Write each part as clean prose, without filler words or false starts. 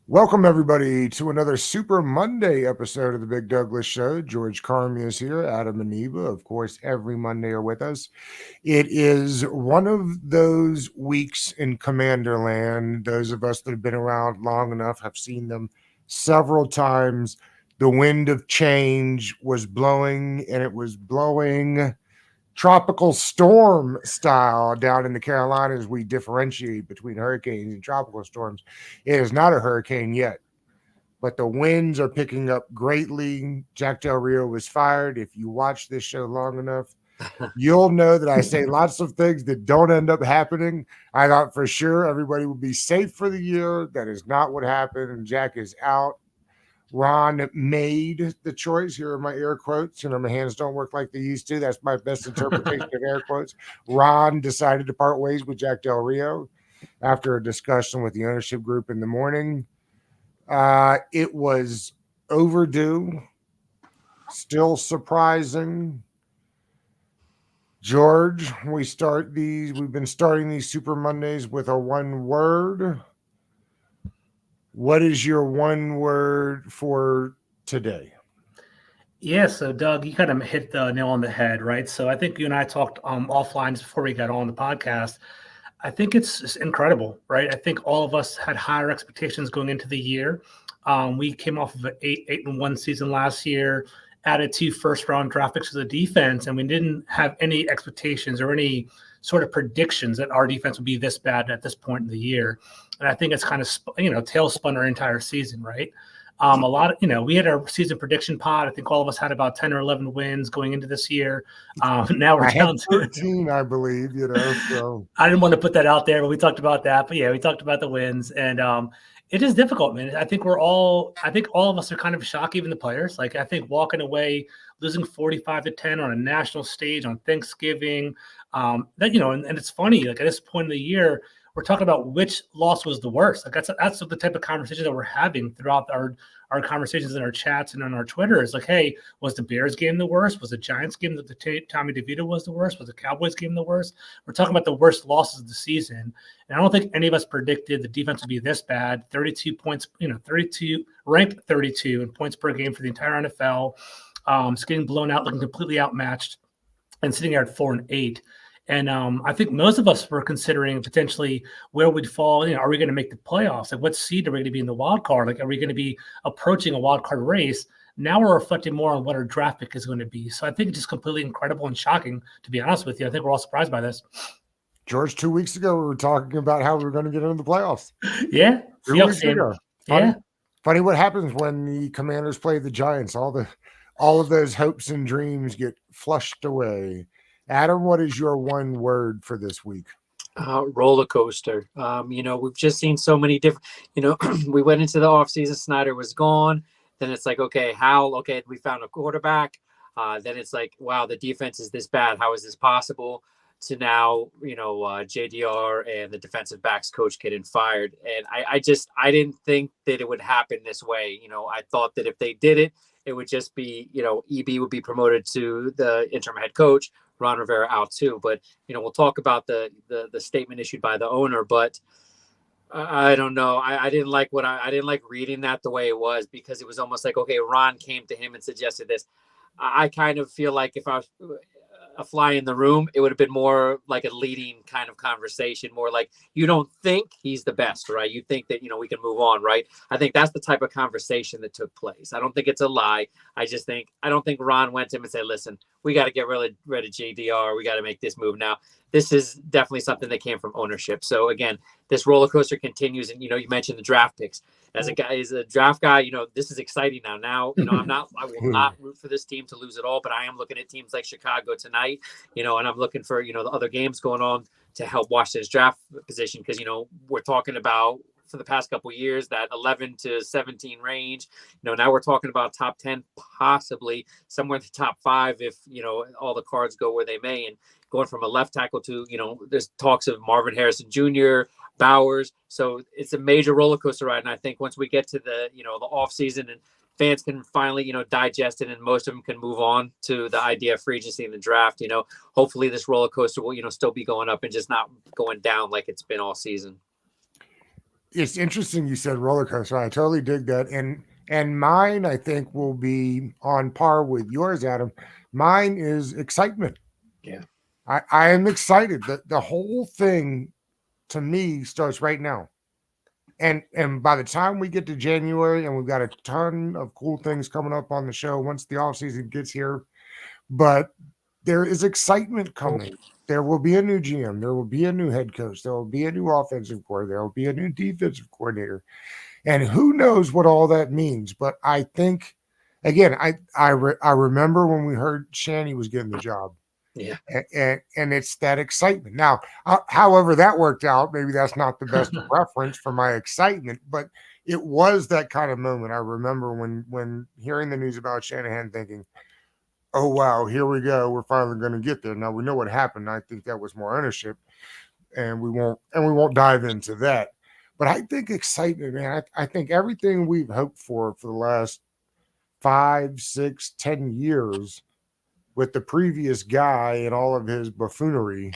Welcome, everybody, to another Super Monday episode of the Big Douglas Show. George Carmi is here. Adam and Eva, of course, every Monday are with us. It is one of those weeks in Commanderland. Those of us that have been around long enough have seen them several times. The wind of change was blowing, and it was blowing tropical storm style down in the Carolinas. We differentiate between hurricanes and tropical storms. It is not a hurricane yet, but the winds are picking up greatly. Jack Del Rio was fired. If you watch this show long enough, you'll know that I say lots of things that don't end up happening. I thought for sure everybody would be safe for the year. That is not what happened, and Jack is out. Ron made the choice. Here are my air quotes. My hands don't work like they used to. That's my best interpretation of air quotes. Ron decided to part ways with Jack Del Rio after a discussion with the ownership group in the morning. It was overdue, still surprising. George, we've been starting these Super Mondays with a one word. What is your one word for today? Yeah, so Doug, you kind of hit the nail on the head, right? So I think you and I talked offline just before we got on the podcast. I think it's incredible, right? I think all of us had higher expectations going into the year. We came off of an 8-1 season last year, added 2 first-round draft picks to the defense, and we didn't have any expectations or any sort of predictions that our defense would be this bad at this point in the year. And I think it's kind of, tail spun our entire season, right? We had our season prediction pod. I think all of us had about 10 or 11 wins going into this year. Now we're down to 13, I believe, so. I didn't want to put that out there, but we talked about that. But yeah, we talked about the wins, and it is difficult, man. I think all of us are kind of shocked, even the players. Like, I think walking away, losing 45-10 on a national stage on Thanksgiving, and it's funny, like at this point in the year, we're talking about which loss was the worst. Like that's the type of conversation that we're having throughout our conversations in our chats and on our Twitter. Is like, hey, was the Bears game the worst? Was the Giants game that Tommy DeVito was the worst? Was the Cowboys game the worst? We're talking about the worst losses of the season. And I don't think any of us predicted the defense would be this bad. 32 points, 32 ranked 32 in points per game for the entire NFL. It's getting blown out, looking completely outmatched, and sitting there at 4-8. And I think most of us were considering potentially where we'd fall. Are we going to make the playoffs? Like, what seed are we going to be in the wild card? Like, are we going to be approaching a wild card race? Now we're reflecting more on what our draft pick is going to be. So I think it's just completely incredible and shocking, to be honest with you. I think we're all surprised by this. George, 2 weeks ago, we were talking about how we were going to get into the playoffs. Yeah. 2 weeks ago. Funny what happens when the Commanders play the Giants. All of those hopes and dreams get flushed away. Adam, what is your one word for this week? Roller coaster. We've just seen so many different, we went into the offseason, Snyder was gone. Then it's like, okay, we found a quarterback. Then it's like, wow, the defense is this bad. How is this possible? To now, JDR and the defensive backs coach getting fired. And I didn't think that it would happen this way. I thought that if they did it, it would just be, EB would be promoted to the interim head coach, Ron Rivera out too. But, we'll talk about the statement issued by the owner, but I don't know. I didn't like I didn't like reading that the way it was, because it was almost like, okay, Ron came to him and suggested this. I kind of feel like if I was a fly in the room, it would have been more like a leading kind of conversation, more like, you don't think he's the best, right? You think that, we can move on, right? I think that's the type of conversation that took place. I don't think it's a lie. I don't think Ron went to him and said, listen, we got to get rid of JDR. We got to make this move now. This is definitely something that came from ownership. So again, this roller coaster continues. And, you mentioned the draft picks. As a draft guy, this is exciting now. Now, I will not root for this team to lose it all, but I am looking at teams like Chicago tonight, and I'm looking for, the other games going on to help watch this draft position. Because, we're talking about, for the past couple of years, that 11 to 17 range. Now we're talking about top 10, possibly somewhere in the top 5 if, all the cards go where they may. And going from a left tackle to, there's talks of Marvin Harrison Jr., Bowers. So it's a major roller coaster ride. And I think once we get to the, the off season and fans can finally, digest it, and most of them can move on to the idea of free agency in the draft, hopefully this roller coaster will, still be going up and just not going down like it's been all season. It's interesting you said roller coaster. I totally dig that. And mine, I think, will be on par with yours, Adam. Mine is excitement. Yeah. I am excited. The whole thing to me starts right now. And by the time we get to January and we've got a ton of cool things coming up on the show once the off season gets here, but there is excitement coming. There will be a new GM. There will be a new head coach. There will be a new offensive coordinator. There will be a new defensive coordinator. And who knows what all that means. But I think, again, I remember when we heard Shanny was getting the job. Yeah. And it's that excitement. Now, however that worked out, maybe that's not the best reference for my excitement, but it was that kind of moment. I remember when hearing the news about Shanahan thinking, oh wow, here we go. We're finally going to get there. Now we know what happened. I think that was more ownership, and we won't dive into that. But I think excitement, man. I think everything we've hoped for the last 5, 6, 10 years with the previous guy and all of his buffoonery,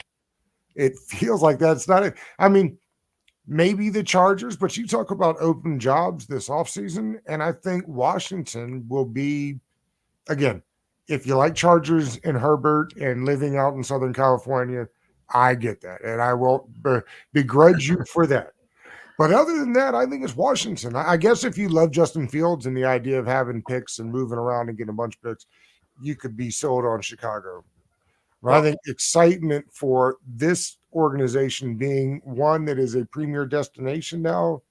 it feels like that's not it. I mean, maybe the Chargers, but you talk about open jobs this offseason, and I think Washington will be, again, if you like Chargers and Herbert and living out in Southern California, I get that. And I won't begrudge you for that. But other than that, I think it's Washington. I guess if you love Justin Fields and the idea of having picks and moving around and getting a bunch of picks, you could be sold on Chicago. But I think excitement for this organization being one that is a premier destination now,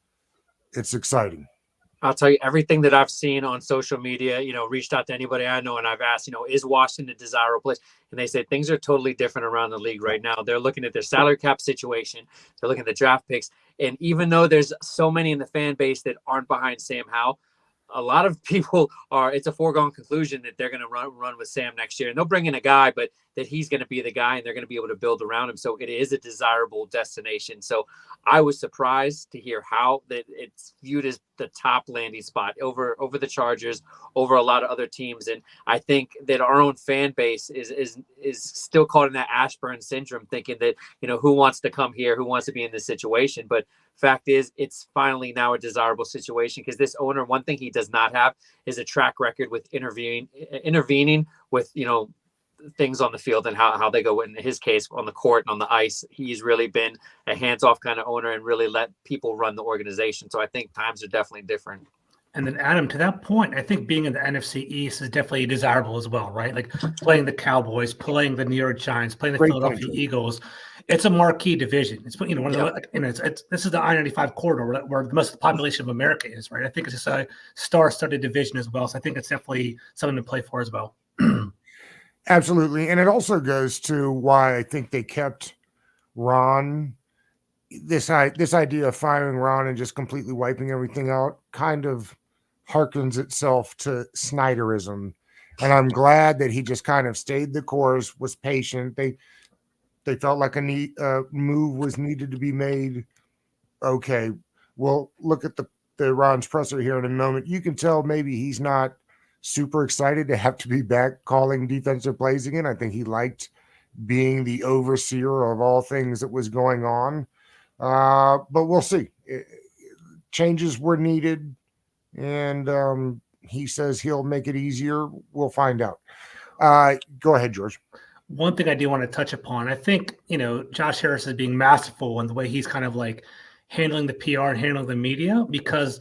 it's exciting. I'll tell you, everything that I've seen on social media, reached out to anybody I know and I've asked, is Washington a desirable place? And they say things are totally different around the league right now. They're looking at their salary cap situation. They're looking at the draft picks. And even though there's so many in the fan base that aren't behind Sam Howell, a lot of people it's a foregone conclusion that they're going to run with Sam next year. And they'll bring in a guy, but that he's going to be the guy and they're going to be able to build around him. So it is a desirable destination. So I was surprised to hear how that it's viewed as the top landing spot over the Chargers, over a lot of other teams. And I think that our own fan base is still caught in that Ashburn syndrome, thinking that, who wants to come here, who wants to be in this situation. But fact is, it's finally now a desirable situation because this owner, one thing he does not have is a track record with intervening with, things on the field and how they go, in his case, on the court and on the ice. He's really been a hands-off kind of owner and really let people run the organization. So I think times are definitely different. And then, Adam, to that point, I think being in the NFC East is definitely desirable as well, right? Like playing the Cowboys, playing the New York Giants, playing the Philadelphia Eagles. It's a marquee division. It's one of the, this is the I-95 corridor where most of the population of America is, right? I think it's just a star-studded division as well. So I think it's definitely something to play for as well. Absolutely. And it also goes to why I think they kept Ron. This idea of firing Ron and just completely wiping everything out kind of harkens itself to Snyderism. And I'm glad that he just kind of stayed the course, was patient. They felt like a move was needed to be made. Okay, we'll look at the Ron's presser here in a moment. You can tell maybe he's not super excited to have to be back calling defensive plays again. I think he liked being the overseer of all things that was going on. But we'll see. Changes were needed, and he says he'll make it easier. We'll find out. Go ahead, George. One thing I do want to touch upon, I think, Josh Harris is being masterful in the way he's kind of like handling the PR and handling the media, because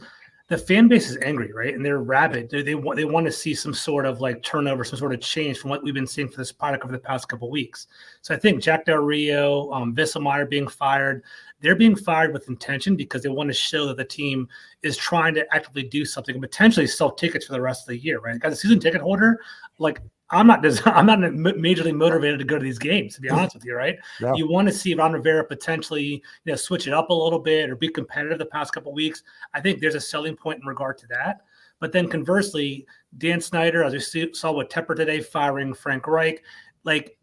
the fan base is angry, right? And they're rabid. They want to see some sort of like turnover, some sort of change from what we've been seeing for this product over the past couple of weeks. So I think Jack Del Rio, Visselmeyer being fired, they're being fired with intention because they want to show that the team is trying to actively do something and potentially sell tickets for the rest of the year, right? As a season ticket holder, like I'm not majorly motivated to go to these games, to be honest with you, right? Yeah. You want to see Ron Rivera potentially, switch it up a little bit or be competitive the past couple of weeks. I think there's a selling point in regard to that. But then conversely, Dan Snyder, as we saw with Tepper today, firing Frank Reich, like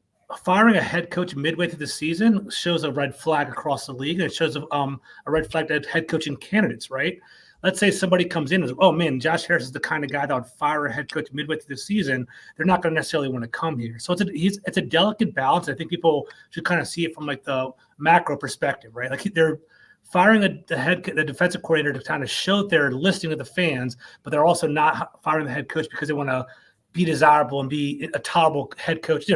firing a head coach midway through the season shows a red flag across the league. And it shows a red flag to head coaching candidates, right? Let's say somebody comes in and says, oh, man, Josh Harris is the kind of guy that would fire a head coach midway through the season. They're not going to necessarily want to come here. So it's a delicate balance. I think people should kind of see it from like the macro perspective, right? Like they're firing the defensive coordinator to kind of show their listing to the fans, but they're also not firing the head coach because they want to be desirable and be a tolerable head coach.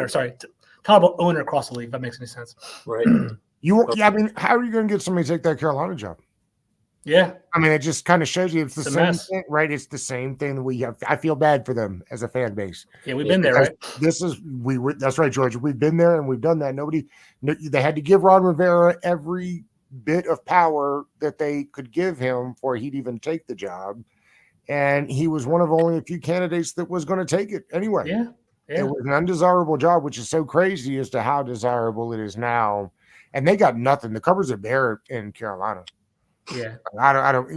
Tolerable owner across the league. If that makes any sense. Right. I mean, how are you going to get somebody to take that Carolina job? Yeah. I mean, it just kind of shows you it's the same mess. thing, right? It's the same thing that we have. I feel bad for them as a fan base. Yeah, we've been there, right? That's right, George. We've been there and we've done that. They had to give Ron Rivera every bit of power that they could give him for he'd even take the job. And he was one of only a few candidates that was going to take it anyway. Yeah. It was an undesirable job, which is so crazy as to how desirable it is now. And they got nothing. The cupboards are bare in Carolina. Yeah. I don't,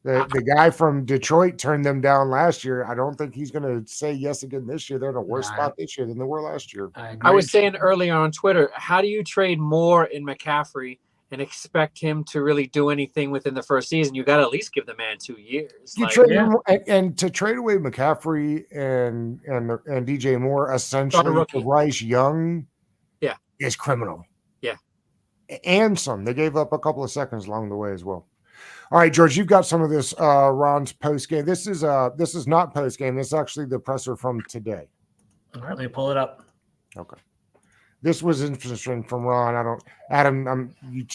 the guy from Detroit turned them down last year. I don't think he's going to say yes again this year. They're in a worse spot this year than they were last year. I was saying earlier on Twitter, how do you trade more in McCaffrey and expect him to really do anything within the first season? You got to at least give the man 2 years. And to trade away McCaffrey and DJ Moore essentially for Bryce Young, is criminal. Yeah, and some. They gave up a couple of seconds along the way as well. All right, George, you've got some of this Ron's post game. This is not post game. This is actually the presser from today. All right, let me pull it up. Okay. This was interesting from Ron. Adam, you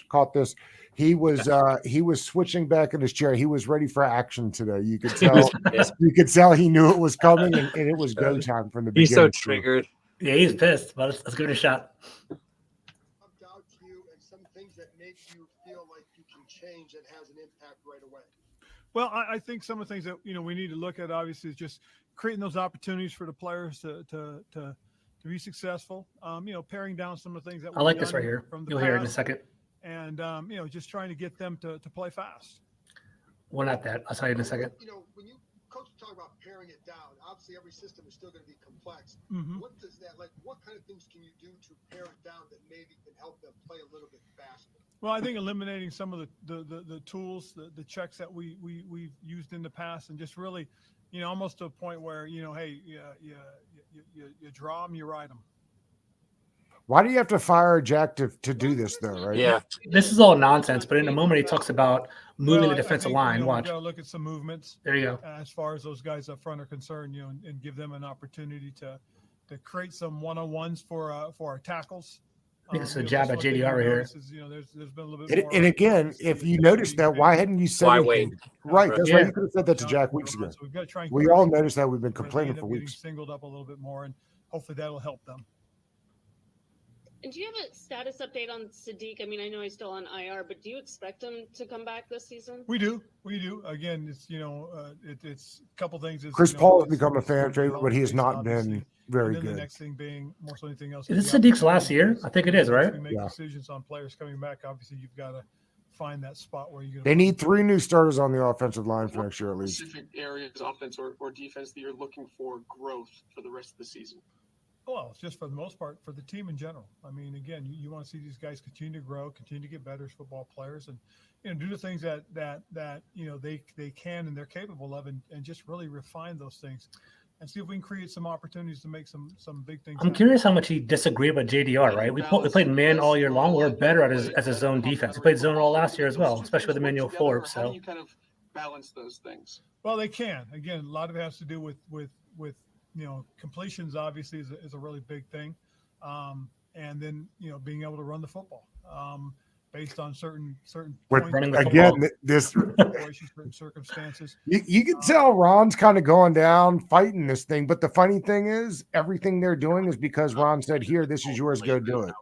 caught this. He was switching back in his chair. He was ready for action today. You could tell. You could tell he knew it was coming, and it was go time from the beginning. He's so triggered. Yeah, he's pissed, but let's give it a shot. Out to you and some things that make you feel like you can change that has an impact right away. Well, I think some of the things that we need to look at obviously is just creating those opportunities for the players to be successful. Paring down some of the things that I like this right here. You'll hear it in a second. And just trying to get them to play fast. Well, not that. I'll tell you in a second. When you coach talk about paring it down, obviously every system is still going to be complex. Mm-hmm. What does that what kind of things can you do to pare it down that maybe can help them play a little bit faster? Well, I think eliminating some of the tools, the checks that we've used in the past, and just really, almost to a point where hey, you draw them, you ride them. Why do you have to fire Jack to do this though? Right? Yeah, this is all nonsense. But in a moment, he talks about moving the defensive line. Watch. We got to look at some movements. There you go. As far as those guys up front are concerned, and give them an opportunity to create some one-on-ones for our tackles. I think it's a jab at JDR right here. There's been a little bit more. And again, if you noticed that, why hadn't you said anything? Right. That's why you could have said that to Jack weeks ago. So we've got to try and we all noticed that. We've been complaining for weeks. Singled up a little bit more, and hopefully that'll help them. And do you have a status update on Sadiq? I mean, I know he's still on IR, but do you expect him to come back this season? We do. Again, it's it's a couple things. Chris Paul has become a fan favorite, but he has not been very good. The next thing being more so anything else. Is this Sadiq's last year? I think it is, right? We make decisions on players coming back. Obviously, you've got to find that spot where you're. They need 3 new starters on the offensive line for next year at least. Specific areas, offense or defense, that you're looking for growth for the rest of the season? Well, just for the most part, for the team in general. I mean, again, you want to see these guys continue to grow, continue to get better as football players, and do the things that they can and they're capable of, and just really refine those things, and see if we can create some opportunities to make some big things. I'm curious how much he disagreed with JDR. Right, we played man all year long. We're better as a zone defense. We played zone all last year as well, especially with Emmanuel Forbes. So how do you kind of balance those things? Well, they can. Again, a lot of it has to do with completions obviously is a really big thing. And then, being able to run the football based on certain running again, certain circumstances. You can tell Ron's kind of going down, fighting this thing. But the funny thing is, everything they're doing is because Ron said, "Here, this is yours. Go do it."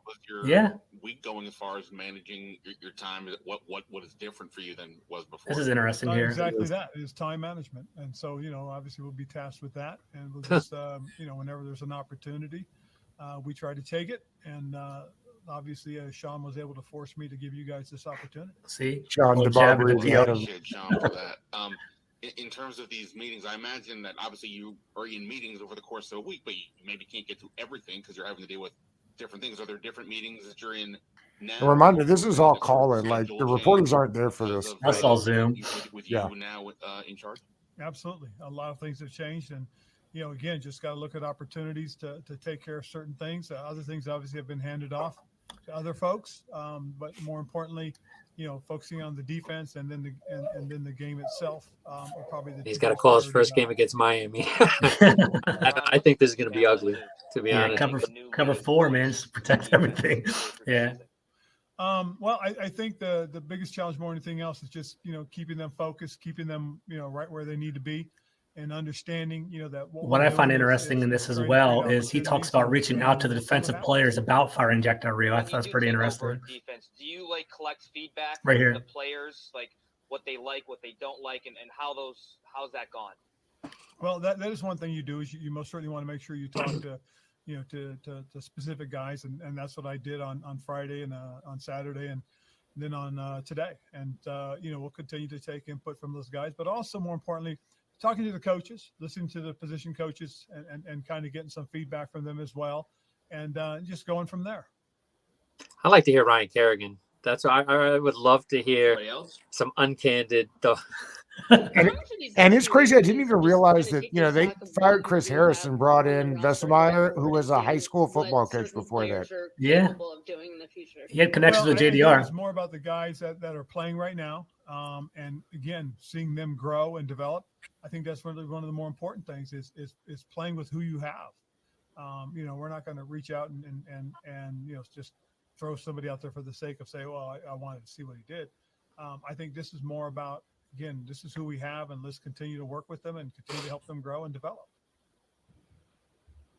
Yeah. Week going as far as managing your time, what is different for you than was before? This is interesting here. Exactly that is time management, and so obviously we'll be tasked with that, and we'll just whenever there's an opportunity, we try to take it, and obviously Sean was able to force me to give you guys this opportunity. See, Sean, the barber is appreciate Sean for that. In terms of these meetings, I imagine that obviously you are in meetings over the course of a week, but you maybe can't get to everything because you're having to deal with different things. Are there different meetings that you're in now? A reminder, this is all call-in. Like, the reporters aren't there for this. That's all Zoom. With you now in charge? Absolutely. A lot of things have changed, and again, just got to look at opportunities to take care of certain things. Other things obviously have been handed off to other folks, but more importantly, focusing on the defense and then the game itself are probably the He's two got to most call his priority first game guys. against Miami. I think this is going to be ugly, to be Yeah, honest. cover 4, man. Just protect everything. Yeah. Well, I think the biggest challenge more than anything else is just, keeping them focused, keeping them, right where they need to be, and understanding, that What I find interesting in this as well is he talks about reaching out to the defensive players about firing Jack Del Rio. I thought that's pretty interesting. Defense, do you collect feedback Right from here. the players, like what they like, what they don't like, and how's that gone? Well, that is one thing you do is you most certainly want to make sure you talk to, to specific guys. And that's what I did on Friday and on Saturday and then on today. And, we'll continue to take input from those guys, but also more importantly, talking to the coaches, listening to the position coaches and kind of getting some feedback from them as well. And just going from there. I like to hear Ryan Kerrigan. That's why I would love to hear some uncandid stuff. And it's crazy. I didn't even realize that, they fired Chris Harris and brought in Vesselmeyer, who was a high school football coach before that. Yeah. He had connections with I think JDR. it's more about the guys that are playing right now. And again, seeing them grow and develop. I think that's really one of the more important things is playing with who you have. We're not going to reach out and just throw somebody out there for the sake of saying, well, I wanted to see what he did. I think this is more about, again, this is who we have, and let's continue to work with them and continue to help them grow and develop.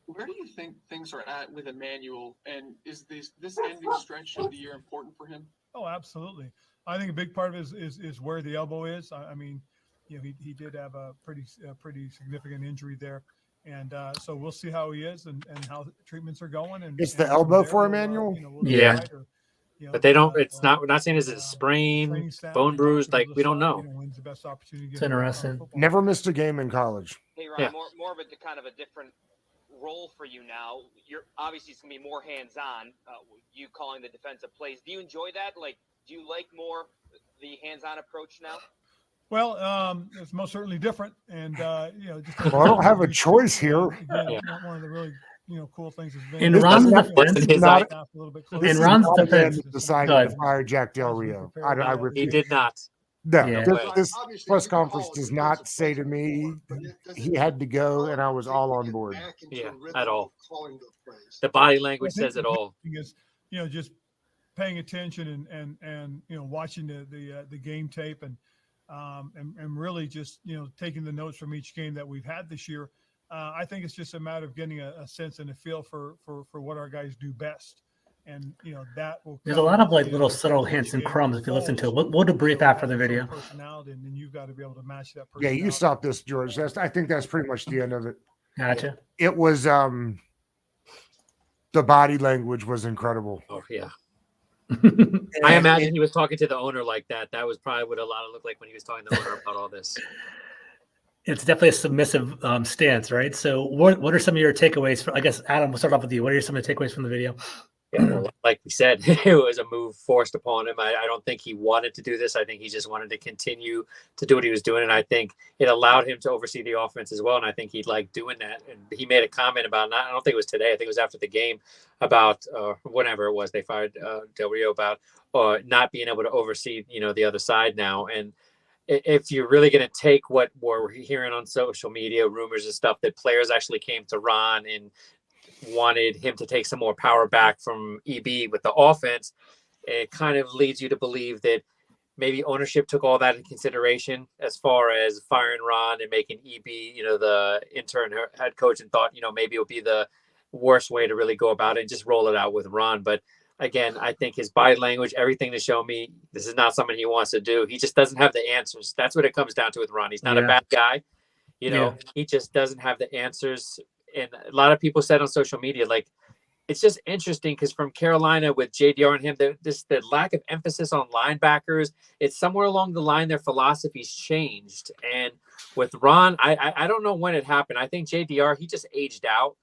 Where do you think things are at with Emmanuel, and is this ending stretch of the year important for him? Oh, absolutely. I think a big part of it is where the elbow is. I mean, he did have a pretty significant injury there. And so we'll see how he is and how treatments are going. And It's the elbow for Emmanuel? Yeah. But they don't. It's not. We're not saying it's a sprain, bone bruise. Like, we don't know. When's the best opportunity to It's get him back on interesting. football. Never missed a game in college. Hey, Ryan, more of a kind of a different role for you now. You're obviously it's gonna be more hands-on. You calling the defensive plays. Do you enjoy that? Like, do you like more the hands-on approach now? Well, it's most certainly different, and just Well, I don't have a choice here. Again, one of the really cool things has been In Ron's defense, This is not in Ron's defense, decided to fire Jack Del Rio. I He refuse. did not. No, Yeah. this press conference does not say to me he had to go, and I was all on board. Yeah, at all. The body language says it all. Is, just paying attention and watching the game tape and really just taking the notes from each game that we've had this year. I think it's just a matter of getting a sense and a feel for what our guys do best. And that will. There's a lot of little subtle hints and crumbs if you listen to it. We'll debrief after the video. Personality, and then you've got to be able to match that. Yeah, you stop this, George. I think that's pretty much the end of it. Gotcha. It was the body language was incredible. Oh yeah. I imagine he was talking to the owner like that. That was probably what a lot of looked like when he was talking to the owner about all this. It's definitely a submissive stance, right? So what are some of your takeaways? I guess, Adam, we'll start off with you. What are some of the takeaways from the video? Yeah, well, like we said, it was a move forced upon him. I don't think he wanted to do this. I think he just wanted to continue to do what he was doing. And I think it allowed him to oversee the offense as well. And I think he liked doing that. And he made a comment about, I don't think it was today, I think it was after the game, about whenever it was, they fired Del Rio, about not being able to oversee, the other side now. And if you're really going to take what we're hearing on social media, rumors and stuff, that players actually came to Ron and wanted him to take some more power back from EB with the offense, it kind of leads you to believe that maybe ownership took all that in consideration as far as firing Ron and making EB, the intern head coach, and thought, maybe it would be the worst way to really go about it and just roll it out with Ron. But again, I think his body language, everything to show me this is not something he wants to do. He just doesn't have the answers. That's what it comes down to with Ron. He's not a bad guy. He just doesn't have the answers. And a lot of people said on social media, it's just interesting because from Carolina with JDR and him, the lack of emphasis on linebackers, it's somewhere along the line their philosophy's changed. And with Ron, I don't know when it happened. I think JDR, he just aged out.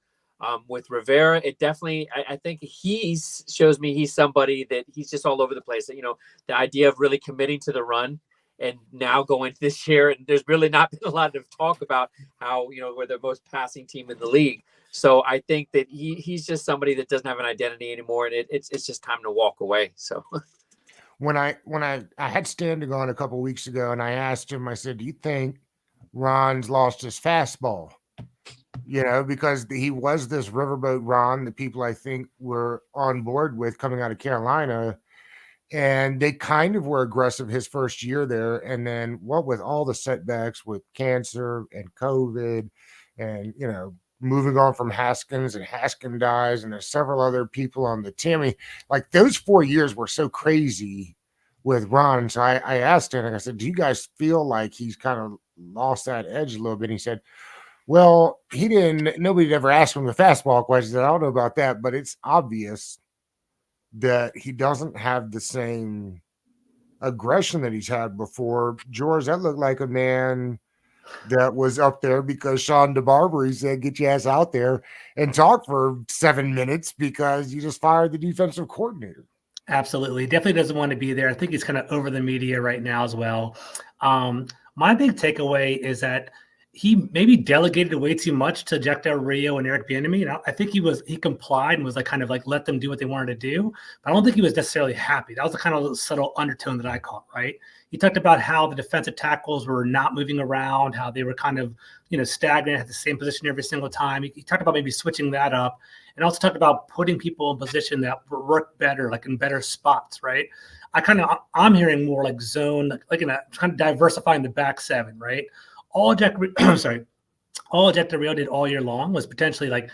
With Rivera, it definitely, I think he shows me he's somebody that he's just all over the place. The idea of really committing to the run. And now going into this year, and there's really not been a lot of talk about how, we're the most passing team in the league. So I think that he's just somebody that doesn't have an identity anymore, and it's just time to walk away. So, when I had Standing on a couple weeks ago, and I asked him, I said, "Do you think Ron's lost his fastball?" Because he was this riverboat Ron that people I think were on board with coming out of Carolina, and they kind of were aggressive his first year there, and then what with all the setbacks with cancer and COVID, and moving on from Haskins, and Haskin dies, and there's several other people on the team. I mean, like those 4 years were so crazy with Ron. So I asked him, and I said, "Do you guys feel like he's kind of lost that edge a little bit?" And he said, "Well, nobody ever asked him the fastball questions. I don't know about that, but it's obvious that he doesn't have the same aggression that he's had before." George, that looked like a man that was up there because Sean DeBarbery said, "Get your ass out there and talk for 7 minutes because you just fired the defensive coordinator." Absolutely. Definitely doesn't want to be there. I think he's kind of over the media right now as well. My big takeaway is that he maybe delegated way too much to Jack Del Rio and Eric Bieniemy. And I think he complied and was like kind of like let them do what they wanted to do. But I don't think he was necessarily happy. That was the kind of subtle undertone that I caught, right? He talked about how the defensive tackles were not moving around, how they were kind of, stagnant at the same position every single time. He talked about maybe switching that up, and also talked about putting people in position that work better, like in better spots, right? I'm hearing more like zone, like in a kind of diversifying the back seven, right? All Jack Del Rio did all year long was potentially like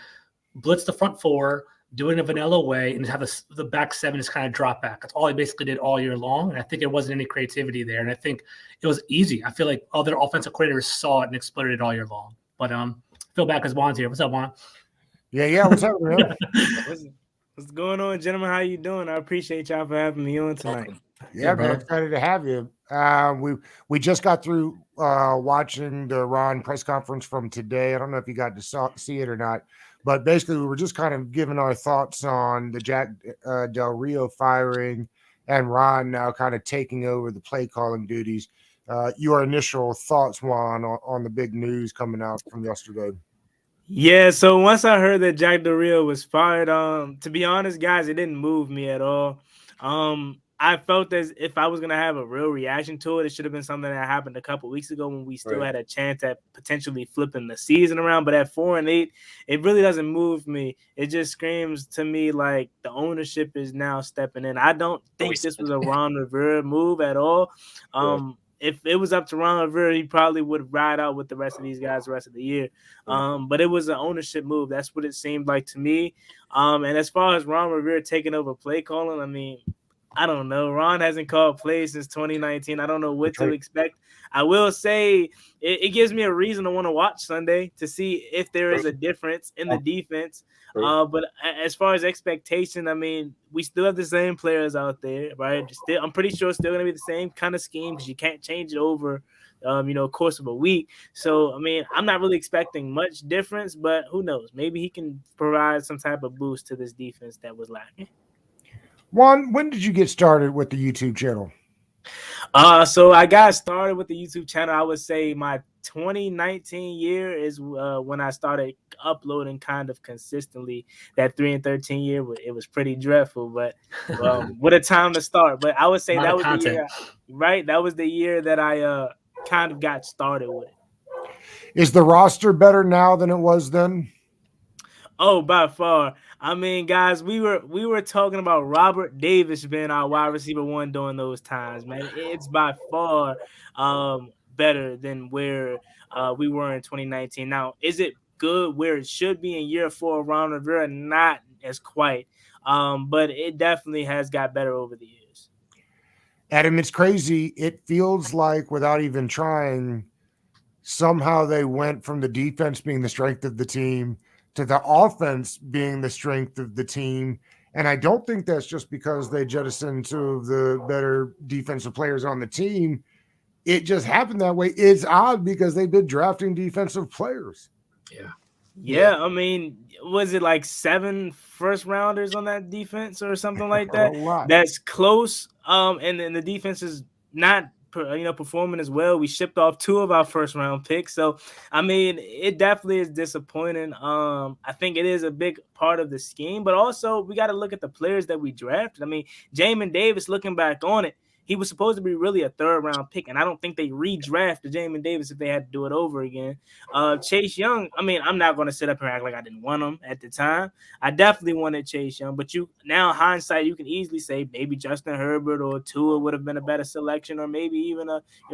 blitz the front four, do it in a vanilla way, and have the back seven just kind of drop back. That's all he basically did all year long. And I think there wasn't any creativity there. And I think it was easy. I feel like other offensive coordinators saw it and exploited it all year long. But feel bad because Juan's here. What's up, Juan? Yeah. What's up, man? What's going on, gentlemen? How you doing? I appreciate y'all for having me on tonight. Yeah, man, excited to have you. We just got through watching the Ron press conference from today. I don't know if you got to see it or not, but basically we were just kind of giving our thoughts on the Jack Del Rio firing and Ron now kind of taking over the play calling duties. Your initial thoughts, Juan, on the big news coming out from yesterday? Yeah, so once I heard that Jack Del Rio was fired, to be honest, guys, it didn't move me at all. I felt as if I was going to have a real reaction to it. It should have been something that happened a couple weeks ago when we still had a chance at potentially flipping the season around. But at 4-8, it really doesn't move me. It just screams to me like the ownership is now stepping in. I don't think this was a Ron Rivera move at all. If it was up to Ron Rivera, he probably would ride out with the rest of these guys the rest of the year. But it was an ownership move. That's what it seemed like to me. And as far as Ron Rivera taking over play calling, I mean, I don't know. Ron hasn't called plays since 2019. I don't know what to expect. I will say it gives me a reason to want to watch Sunday to see if there is a difference in the defense. But as far as expectation, I mean, we still have the same players out there, right? I'm pretty sure it's still going to be the same kind of scheme because you can't change it over, course of a week. So, I mean, I'm not really expecting much difference, but who knows? Maybe he can provide some type of boost to this defense that was lacking. Juan, when did you get started with the YouTube channel? So I got started with the YouTube channel. I would say my 2019 year is when I started uploading kind of consistently. That 3 and 13 year, it was pretty dreadful, but what a time to start. But I would say that was the year, right? That was the year that I kind of got started with it. Is the roster better now than it was then? Oh, by far. I mean, guys, we were talking about Robert Davis being our wide receiver one during those times, man. It's by far better than where we were in 2019. Now, is it good where it should be in year 4 of Ron Rivera? Not as quite, but it definitely has got better over the years. Adam, it's crazy. It feels like without even trying, somehow they went from the defense being the strength of the team to the offense being the strength of the team. And I don't think that's just because they jettisoned 2 of the better defensive players on the team. It just happened that way. It's odd because they've been drafting defensive players. Yeah. I mean, was it like 7 first rounders on that defense or something like that? That's close. And then the defense is not performing as well. We shipped off 2 of our first round picks. So, I mean, it definitely is disappointing. I think it is a big part of the scheme, but also we got to look at the players that we drafted. I mean, Jamin Davis, looking back on it, he was supposed to be really a 3rd round pick, and I don't think they redrafted Jamin Davis if they had to do it over again. Chase Young, I mean, I'm not going to sit up here and act like I didn't want him at the time. I definitely wanted Chase Young, but now hindsight, you can easily say maybe Justin Herbert or Tua would have been a better selection, or maybe even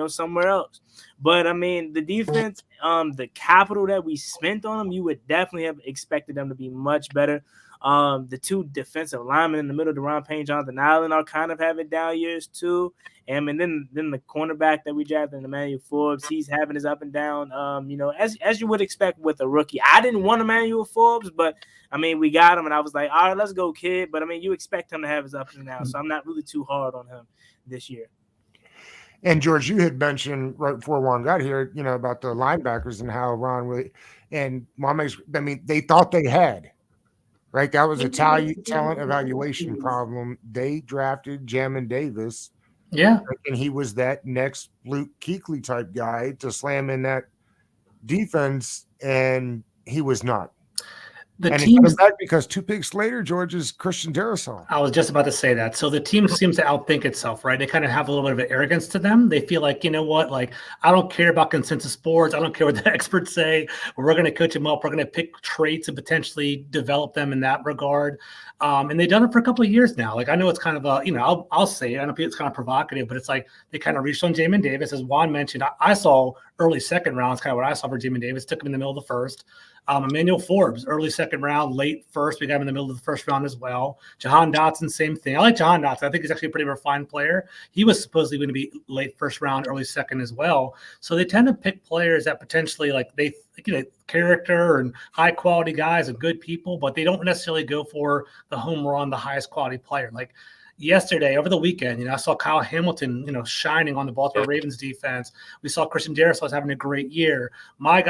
somewhere else. But I mean, the defense, the capital that we spent on them, you would definitely have expected them to be much better. The 2 defensive linemen in the middle, Deron Payne, Jonathan Allen, are kind of having down years too. And then the cornerback that we drafted, Emmanuel Forbes, he's having his up and down. As you would expect with a rookie. I didn't want Emmanuel Forbes, but I mean, we got him, and I was like, all right, let's go, kid. But I mean, you expect him to have his ups and downs, so I'm not really too hard on him this year. And George, you had mentioned right before Juan got here, about the linebackers and how Ron really and they thought they had. Right, that was a talent evaluation problem. They drafted Jamin Davis, and he was that next Luke Kuechly type guy to slam in that defense, and he was not. And he's coming back because 2 picks later, George, is Christian Darrisaw. I was just about to say that. So the team seems to outthink itself, right? They kind of have a little bit of an arrogance to them. They feel like, you know what, like, I don't care about consensus sports. I don't care what the experts say. We're going to coach them up. We're going to pick traits and potentially develop them in that regard. And they've done it for a couple of years now. Like, I know it's kind of I'll say it. I know it's kind of provocative, but it's like they kind of reached on Jamin Davis. As Juan mentioned, I saw early 2nd rounds, kind of what I saw for Jamin Davis. Took him in the middle of the 1st. Emmanuel Forbes, early 2nd round, late 1st. We got him in the middle of the 1st round as well. Jahan Dotson, same thing. I like Jahan Dotson. I think he's actually a pretty refined player. He was supposedly going to be late 1st round, early 2nd as well. So they tend to pick players that potentially character and high quality guys and good people, but they don't necessarily go for the home run, the highest quality player. Like yesterday, over the weekend, I saw Kyle Hamilton, shining on the Baltimore Ravens defense. We saw Christian Darrisaw was having a great year. My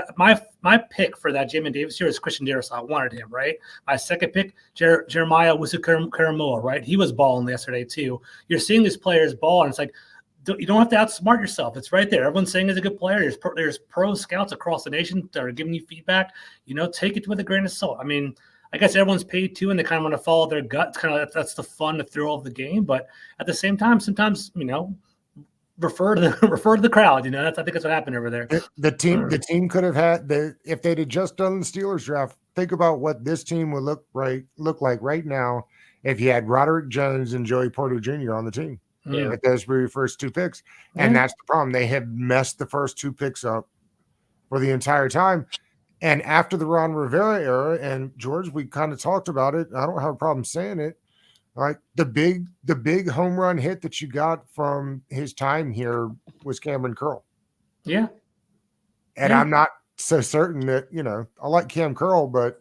pick for that Jamin Davis year is Christian Darrisaw. I wanted him, right? My 2nd pick, Jeremiah Wusu-Karamoa, right? He was balling yesterday too. You're seeing these players ball, and it's like, you don't have to outsmart yourself. It's right there. Everyone's saying he's a good player. There's pro scouts across the nation that are giving you feedback. Take it with a grain of salt. I mean, I guess everyone's paid too, and they kind of want to follow their gut. That's the fun, the thrill of the game. But at the same time, sometimes refer to the crowd. I think that's what happened over there. The team could have had if they'd have just done the Steelers draft. Think about what this team would look like right now if you had Roderick Jones and Joey Porter Jr. on the team. Yeah. If those were your first 2 picks, and that's the problem. They have messed the first 2 picks up for the entire time. And after the Ron Rivera era, and George, we kind of talked about it. I don't have a problem saying it. Like the big home run hit that you got from his time here was Cameron Curl. Yeah. And I'm not so certain that, I like Cam Curl, but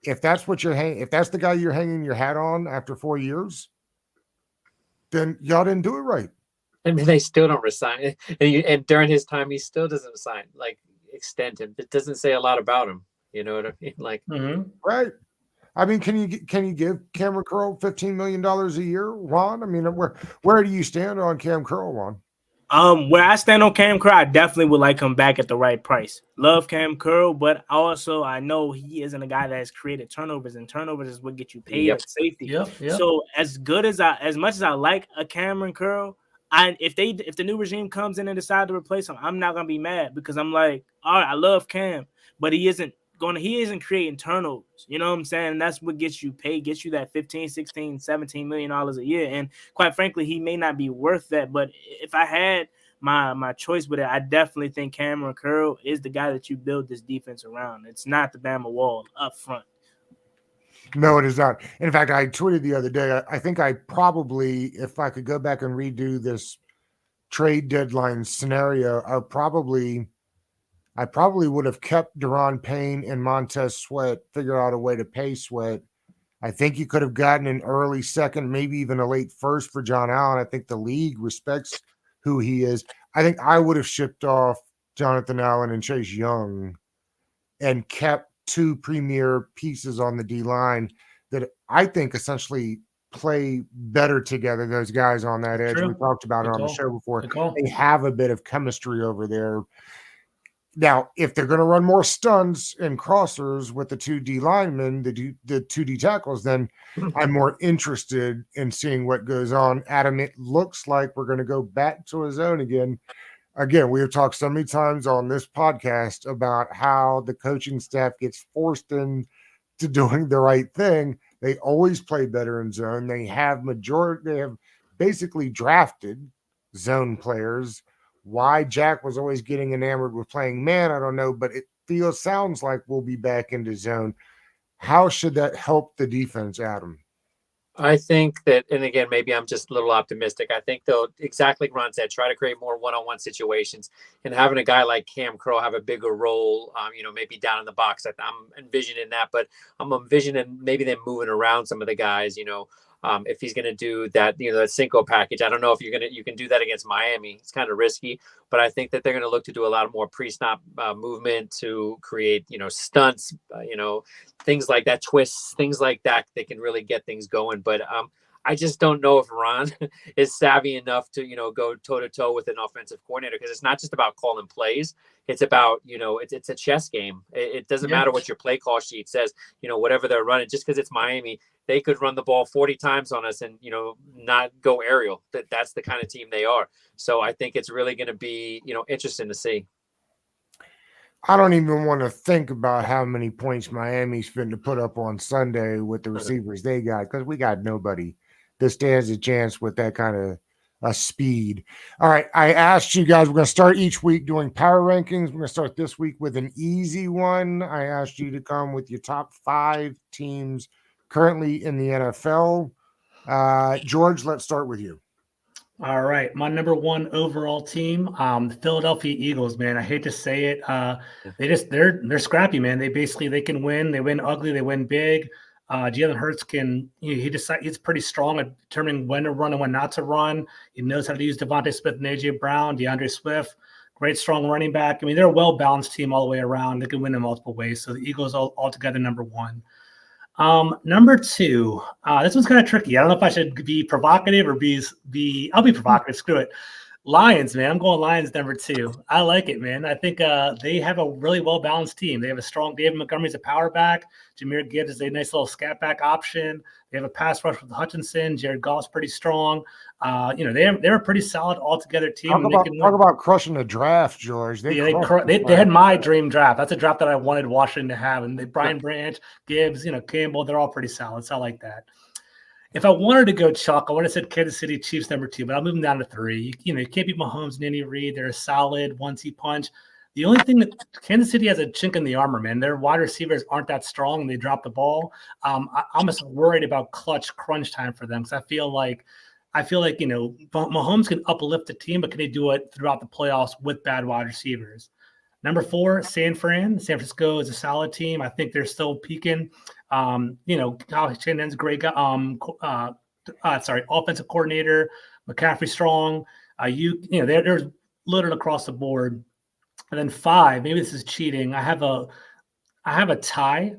if that's what if that's the guy you're hanging your hat on after 4 years, then y'all didn't do it right. I mean, they still don't resign. And during his time, he still doesn't resign. Like, extend him. It doesn't say a lot about him. You know what I mean? Like, right. I mean, can you give Cameron Curl $15 million a year, Juan? I mean, where do you stand on Cam Curl, Juan? Where I stand on Cam Curl, I definitely would like him back at the right price. Love Cam Curl, but also I know he isn't a guy that has created turnovers, and turnovers is what get you paid at safety. Yep. So as much as I like a Cameron Curl, if the new regime comes in and decide to replace him, I'm not gonna be mad, because I'm like, all right, I love Cam, but he isn't creating turnovers. You know what I'm saying? And that's what gets you paid, gets you that 15, 16, 17 million dollars a year. And quite frankly, he may not be worth that. But if I had my choice with it, I definitely think Cameron Curl is the guy that you build this defense around. It's not the Bama wall up front. No, it is not. In fact, I tweeted the other day, I think I probably, if I could go back and redo this trade deadline scenario, I probably would have kept Deron Payne and Montez Sweat, figure out a way to pay Sweat. I think you could have gotten an early 2nd, maybe even a late 1st for John Allen. I think the league respects who he is. I think I would have shipped off Jonathan Allen and Chase Young and kept 2 premier pieces on the D line that I think essentially play better together, those guys on that edge. True. We talked about Good it on the call. show before. Good call. They have a bit of chemistry over there. Now, if they're going to run more stunts and crossers with the 2D linemen, the 2D tackles, then I'm more interested in seeing what goes on. Adam, it looks like we're going to go back to a zone again. Again, we have talked so many times on this podcast about how the coaching staff gets forced into doing the right thing. They always play better in zone. They have basically drafted zone players. Why Jack was always getting enamored with playing man, I don't know, but it sounds like we'll be back into zone. How should that help the defense, Adam? I think that, and again, maybe I'm just a little optimistic. I think they'll, exactly like Ron said, try to create more one-on-one situations, and having a guy like Cam Crow have a bigger role, maybe down in the box. I'm envisioning that, but I'm envisioning maybe them moving around some of the guys, if he's going to do that, that Cinco package. I don't know if you can do that against Miami. It's kind of risky, but I think that they're going to look to do a lot more pre-snap movement to create, stunts, things like that, twists, things like that. They can really get things going. But I just don't know if Ron is savvy enough to, go toe to toe with an offensive coordinator, because it's not just about calling plays. It's about, it's a chess game. It doesn't matter what your play call sheet says, whatever they're running, just because it's Miami, they could run the ball 40 times on us and, not go aerial. That's the kind of team they are. So I think it's really going to be, interesting to see. I don't even want to think about how many points Miami's finna to put up on Sunday with the receivers they got, because we got nobody that stands a chance with that kind of speed. All right, I asked you guys, we're going to start each week doing power rankings. We're going to start this week with an easy one. I asked you to come with your top 5 teams currently in the NFL. George, let's start with you. All right, my number 1 overall team, the Philadelphia Eagles. Man, I hate to say it, they're scrappy, man. They can win. They win ugly. They win big. Jalen Hurts he's pretty strong at determining when to run and when not to run. He knows how to use Devontae Smith and AJ Brown, DeAndre Swift, great strong running back. I mean, they're a well-balanced team all the way around. They can win in multiple ways. So the Eagles altogether number 1. Number 2, this one's kind of tricky. I don't know if I should be provocative or I'll be provocative. Screw it. Lions, man. I'm going Lions number 2. I like it, man. I think they have a really well-balanced team. They have a strong David Montgomery's a power back. Jameer Gibbs is a nice little scat back option. They have a pass rush with Hutchinson. Jared Goff's pretty strong. They're a pretty solid altogether team. Talk about crushing the draft, George. They had my dream draft. That's a draft that I wanted Washington to have. And Brian Branch, Gibbs, Campbell, they're all pretty solid. So I like that. If I wanted to go chalk, I would have said Kansas City Chiefs number 2, but I'll move them down to 3. You can't beat Mahomes and Andy Reid. They're a solid one-two punch. The only thing that Kansas City has a chink in the armor, man. Their wide receivers aren't that strong, and they drop the ball. I'm just worried about clutch crunch time for them, because I feel like Mahomes can uplift the team, but can he do it throughout the playoffs with bad wide receivers? Number 4, San Francisco is a solid team. I think they're still peaking. Kyle Shanahan's a great guy. Offensive coordinator. McCaffrey strong. They're loaded across the board. And then 5, maybe this is cheating. I have a tie.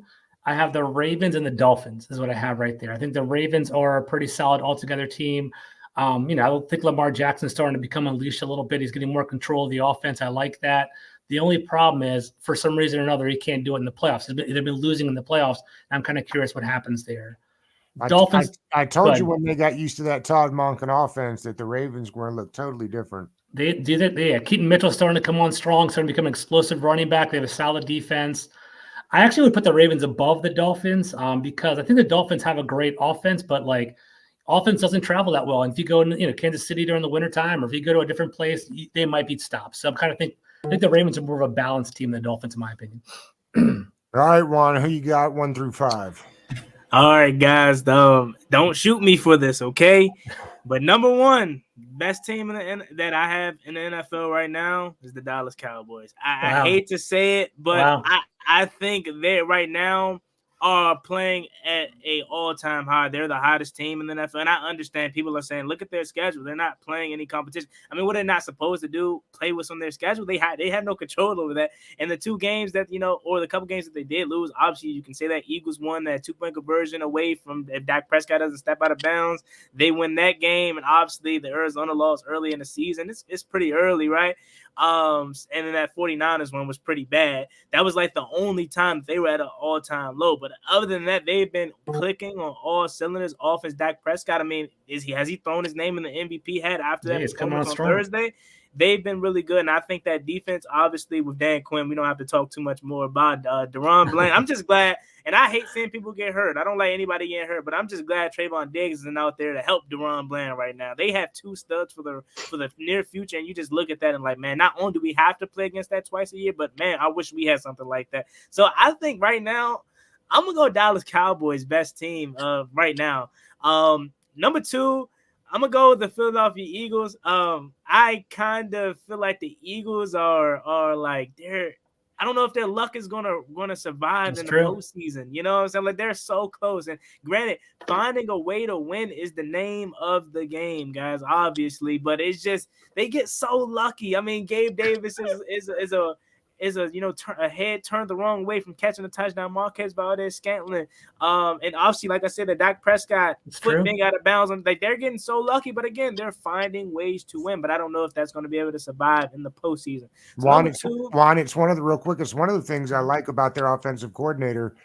I have the Ravens and the Dolphins is what I have right there. I think the Ravens are a pretty solid altogether team. I don't think Lamar Jackson's starting to become unleashed a little bit. He's getting more control of the offense. I like that. The only problem is, for some reason or another, he can't do it in the playoffs. They've been losing in the playoffs. And I'm kind of curious what happens there. Dolphins. I told you when they got used to that Todd Monken offense that the Ravens were going to look totally different. They do that. Keaton Mitchell's starting to come on strong, starting to become an explosive running back. They have a solid defense. I actually would put the Ravens above the Dolphins because I think the Dolphins have a great offense, but offense doesn't travel that well. And if you go to Kansas City during the wintertime, or if you go to a different place, they might be stopped. So I think the Ravens are more of a balanced team than the Dolphins, in my opinion. All right, Juan, who you got 1 through 5? All right, guys, don't shoot me for this, okay? But number 1, best team that I have in the NFL right now is the Dallas Cowboys. I hate to say it, but I think they right now, are playing at a all-time high. They're the hottest team in the NFL. And I understand people are saying, look at their schedule. They're not playing any competition. I mean, what they're not supposed to do, play what's on their schedule. They have no control over that. And the two games that, or the couple games that they did lose, obviously you can say that Eagles won that 2-point conversion away from if Dak Prescott doesn't step out of bounds. They win that game. And obviously the Arizona lost early in the season. It's pretty early, right? And then that 49ers one was pretty bad. That was like the only time they were at an all-time low. But other than that, they've been clicking on all cylinders. Offense, Dak Prescott, I mean, has he thrown his name in the MVP hat after that performance on Thursday? They've been really good, and I think that defense, obviously, with Dan Quinn, we don't have to talk too much more about DaRon Bland. I'm just glad, and I hate seeing people get hurt. I don't like anybody getting hurt, but I'm just glad Trayvon Diggs isn't out there to help DaRon Bland right now. They have two studs for the near future, and you just look at that and like, man, not only do we have to play against that twice a year, but, man, I wish we had something like that. So I think right now, I'm going to go Dallas Cowboys, best team right now. Number 2, I'm gonna go with the Philadelphia Eagles. I kind of feel like the Eagles are like I don't know if their luck is gonna survive in the postseason. You know what I'm saying? Like they're so close. And granted, finding a way to win is the name of the game, guys. Obviously, but it's just they get so lucky. I mean, Gabe Davis is a head turned the wrong way from catching a touchdown. Marquez Valdez-Scantling, and obviously, like I said, the Dak Prescott foot being out of bounds. Like they're getting so lucky, but again, they're finding ways to win. But I don't know if that's going to be able to survive in the postseason. So Juan, it's one of the real quick. It's one of the things I like about their offensive coordinator.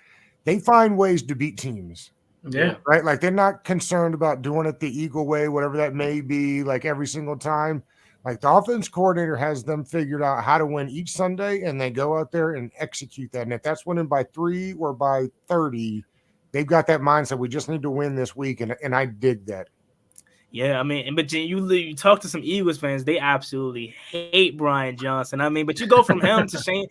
They find ways to beat teams. Yeah. Right. Like they're not concerned about doing it the Eagle way, whatever that may be, like every single time. Like the offense coordinator has them figured out how to win each Sunday, and they go out there and execute that. And if that's winning by 3 or by 30, they've got that mindset. We just need to win this week, and I dig that. Yeah, I mean, but you talk to some Eagles fans, they absolutely hate Brian Johnson. I mean, but you go from him to Shane.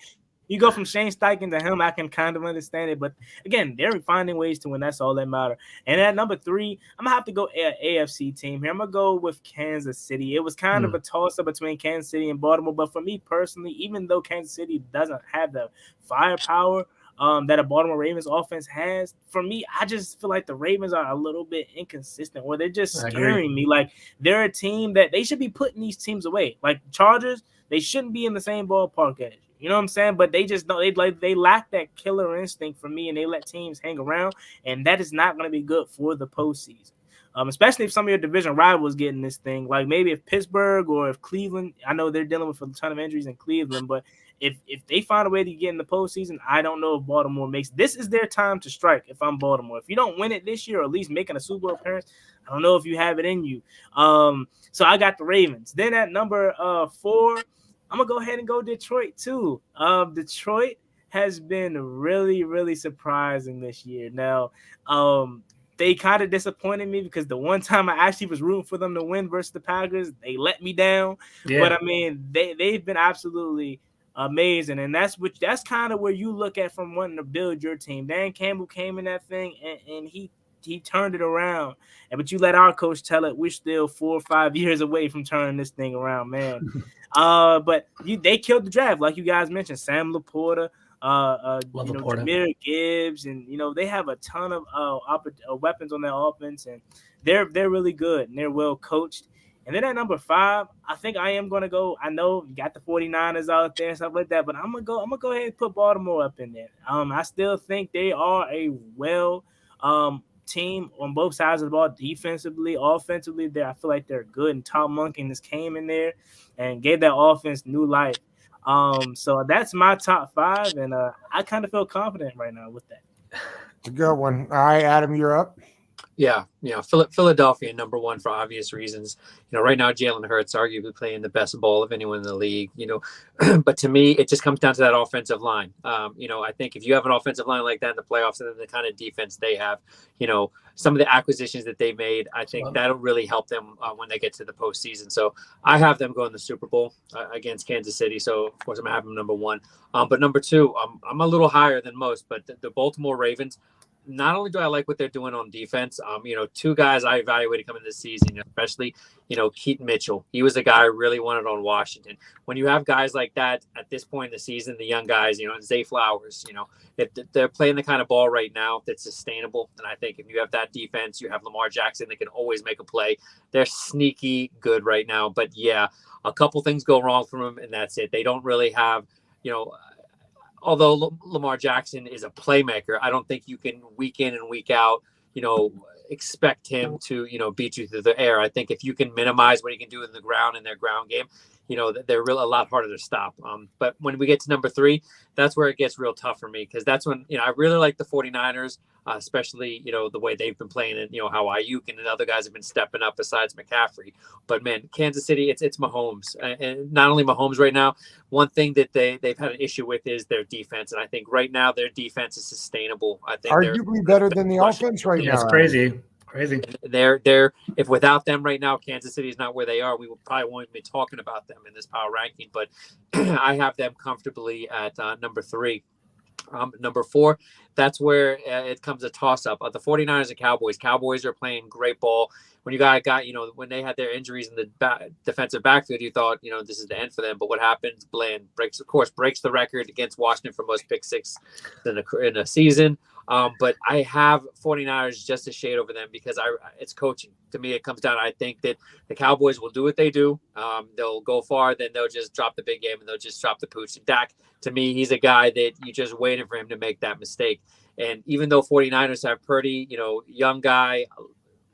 You go from Shane Steichen to him, I can kind of understand it. But, again, they're finding ways to win. That's all that matters. And at number 3, I'm going to have to go AFC team here. I'm going to go with Kansas City. It was kind of a toss-up between Kansas City and Baltimore. But for me personally, even though Kansas City doesn't have the firepower that a Baltimore Ravens offense has, for me, I just feel like the Ravens are a little bit inconsistent, or they're just scaring me. Like, they're a team that they should be putting these teams away. Like, Chargers, they shouldn't be in the same ballpark as you. You know what I'm saying? But they just don't. They lack that killer instinct for me, and they let teams hang around, and that is not going to be good for the postseason. Especially if some of your division rivals get in this thing, like maybe if Pittsburgh or if Cleveland. I know they're dealing with a ton of injuries in Cleveland, but if they find a way to get in the postseason, I don't know if Baltimore makes. This is their time to strike. If I'm Baltimore, if you don't win it this year, or at least making a Super Bowl appearance, I don't know if you have it in you. So I got the Ravens. Then at number 4. I'm going to go ahead and go Detroit, too. Detroit has been really, really surprising this year. Now, they kind of disappointed me because the one time I actually was rooting for them to win versus the Packers, they let me down. Yeah. But, I mean, they've been absolutely amazing, and that's kind of where you look at from wanting to build your team. Dan Campbell came in that thing, and he turned it around. But you let our coach tell it, we're still 4 or 5 years away from turning this thing around, man. But they killed the draft, like you guys mentioned. Sam Laporta, Jahmyr Gibbs, and they have a ton of weapons on their offense, and they're really good and they're well coached. And then at number 5, I think I am going to go. I know you got the 49ers out there and stuff like that, but I'm gonna go ahead and put Baltimore up in there. I still think they are a team on both sides of the ball, defensively, offensively. I feel like they're good, and Tom Monken just came in there and gave that offense new life. So that's my top 5, and I kind of feel confident right now with that. It's a good one. All right, Adam, you're up. Yeah, Philadelphia number 1 for obvious reasons. Right now Jalen Hurts arguably playing the best ball of anyone in the league. But to me, it just comes down to that offensive line. I think if you have an offensive line like that in the playoffs, and then the kind of defense they have, some of the acquisitions that they made, I think that'll really help them when they get to the postseason. So I have them going to the Super Bowl against Kansas City. So of course I'm gonna have them number 1. But number 2, I'm a little higher than most, but the Baltimore Ravens. not only do I like what they're doing on defense, two guys I evaluated coming this season, especially, Keaton Mitchell. He was a guy I really wanted on Washington. When you have guys like that at this point in the season, the young guys, Zay Flowers, if they're playing the kind of ball right now that's sustainable. And I think if you have that defense, you have Lamar Jackson that can always make a play. They're sneaky good right now. But yeah, a couple things go wrong for them, and that's it. They don't really have, although Lamar Jackson is a playmaker, I don't think you can week in and week out, expect him to, beat you through the air. I think if you can minimize what he can do in the ground in their ground game, they're really a lot harder to stop. But when we get to number 3, that's where it gets real tough for me, because that's when, I really like the 49ers, especially, the way they've been playing and, how Ayuk and other guys have been stepping up besides McCaffrey. But, man, Kansas City, it's Mahomes. And not only Mahomes right now, one thing that they've had an issue with is their defense. And I think right now their defense is sustainable. I think arguably better than the offense right now. It's crazy. They're if without them right now, Kansas City is not where they are. We will probably won't be talking about them in this power ranking, but I have them comfortably at number 3. Number 4, that's where it comes a toss-up. The 49ers and Cowboys. Cowboys are playing great ball. When you got when they had their injuries in the defensive backfield, you thought, this is the end for them. But what happens? Bland breaks the record against Washington for most pick six in a season. But I have 49ers just a shade over them because it's coaching. To me, it comes down. I think that the Cowboys will do what they do. They'll go far, then they'll just drop the big game and they'll just drop the pooch. And Dak, to me, he's a guy that you just waiting for him to make that mistake. And even though 49ers have Purdy, young guy,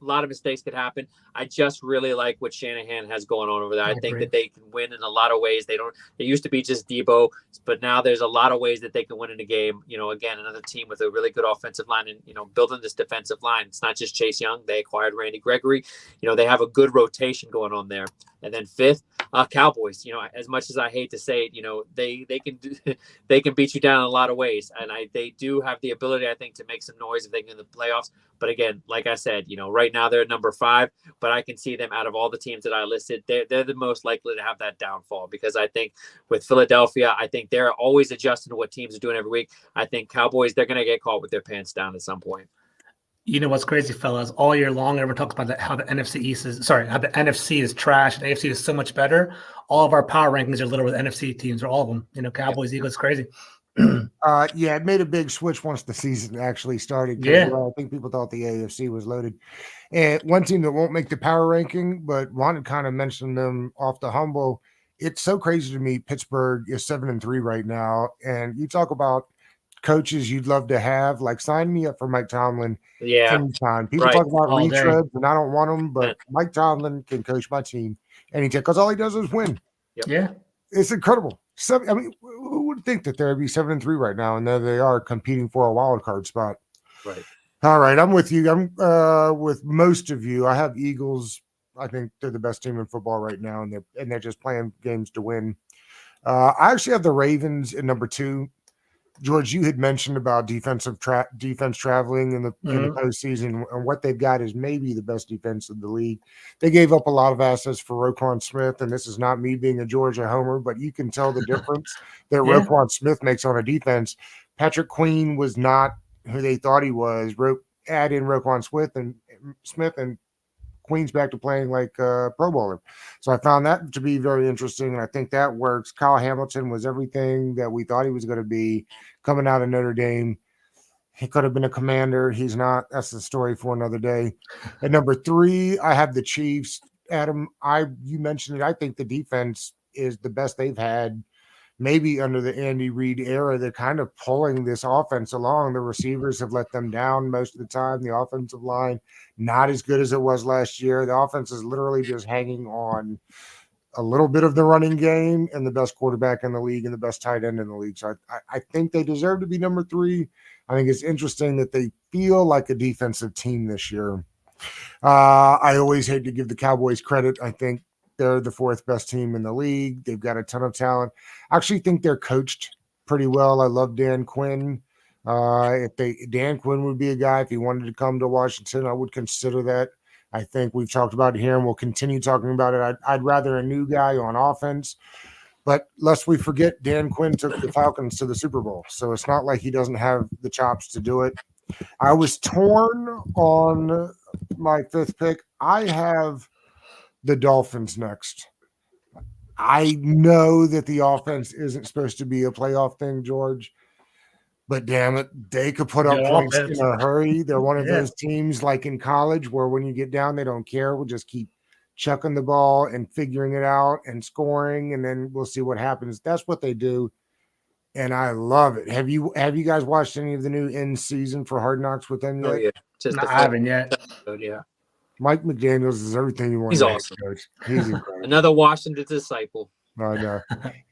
a lot of mistakes could happen. I just really like what Shanahan has going on over there. I think that they can win in a lot of ways. They used to be just Debo, but now there's a lot of ways that they can win in a game. Again, another team with a really good offensive line and, building this defensive line. It's not just Chase Young. They acquired Randy Gregory. They have a good rotation going on there. And then 5th, Cowboys. As much as I hate to say it, they can beat you down in a lot of ways, and they do have the ability, I think, to make some noise if they get in the playoffs. But again, like I said, right now they're number 5, but I can see them out of all the teams that I listed, they're the most likely to have that downfall, because I think with Philadelphia, I think they're always adjusting to what teams are doing every week. I think Cowboys, they're going to get caught with their pants down at some point. You know what's crazy, fellas? All year long, everyone talks about how the NFC is trash, and the AFC is so much better. All of our power rankings are littered with NFC teams, or all of them. Cowboys, Eagles, crazy. Yeah, it made a big switch once the season actually started. Yeah, I think people thought the AFC was loaded. And one team that won't make the power ranking, but Juan kind of mentioned them off the humble. It's so crazy to me. Pittsburgh is 7-3 right now, and you talk about coaches you'd love to have, like sign me up for Mike Tomlin. Yeah, anytime. People talk about retreads, and I don't want them, but Mike Tomlin can coach my team anytime because all he does is win. Yep. Yeah, it's incredible. Who would think that there'd be 7-3 right now, and there they are competing for a wild card spot? Right. All right, I'm with you. I'm with most of you. I have Eagles. I think they're the best team in football right now, and they're just playing games to win. I actually have the Ravens in number 2. George, you had mentioned about defense traveling in the postseason, and what they've got is maybe the best defense of the league. They gave up a lot of assets for Roquan Smith, and this is not me being a Georgia homer, but you can tell the difference that Roquan Smith makes on a defense. Patrick Queen was not who they thought he was. Add in Roquan Smith and Queen's back to playing like a Pro Bowler. So I found that to be very interesting, and I think that works. Kyle Hamilton was everything that we thought he was going to be coming out of Notre Dame. He could have been a commander. He's not. That's the story for another day. At number 3, I have the Chiefs. Adam, you mentioned it. I think the defense is the best they've had maybe under the Andy Reid era. They're kind of pulling this offense along. The receivers have let them down most of the time. The offensive line, not as good as it was last year. The offense is literally just hanging on a little bit of the running game and the best quarterback in the league and the best tight end in the league. So I think they deserve to be number 3. I think it's interesting that they feel like a defensive team this year. I always hate to give the Cowboys credit. I think they're the 4th best team in the league. They've got a ton of talent. I actually think they're coached pretty well. I love Dan Quinn. Dan Quinn would be a guy, if he wanted to come to Washington, I would consider that. I think we've talked about it here, and we'll continue talking about it. I'd rather a new guy on offense. But lest we forget, Dan Quinn took the Falcons to the Super Bowl. So it's not like he doesn't have the chops to do it. I was torn on my 5th pick. I have the Dolphins next. I know that the offense isn't supposed to be a playoff thing, George, but damn it, they could put up Good points offense. in a hurry. They're one of Yeah. those teams like in college where when you get down, they don't care. We'll just keep chucking the ball and figuring it out and scoring, and then we'll see what happens. That's what they do, and I love it. Have you guys watched any of the new in season for Hard Knocks with them yet? Oh yeah, just No, the I haven't yet. episode, yeah. Mike McDaniels is everything you want. He's to hear, awesome. Coach. He's incredible. Another Washington disciple. I know.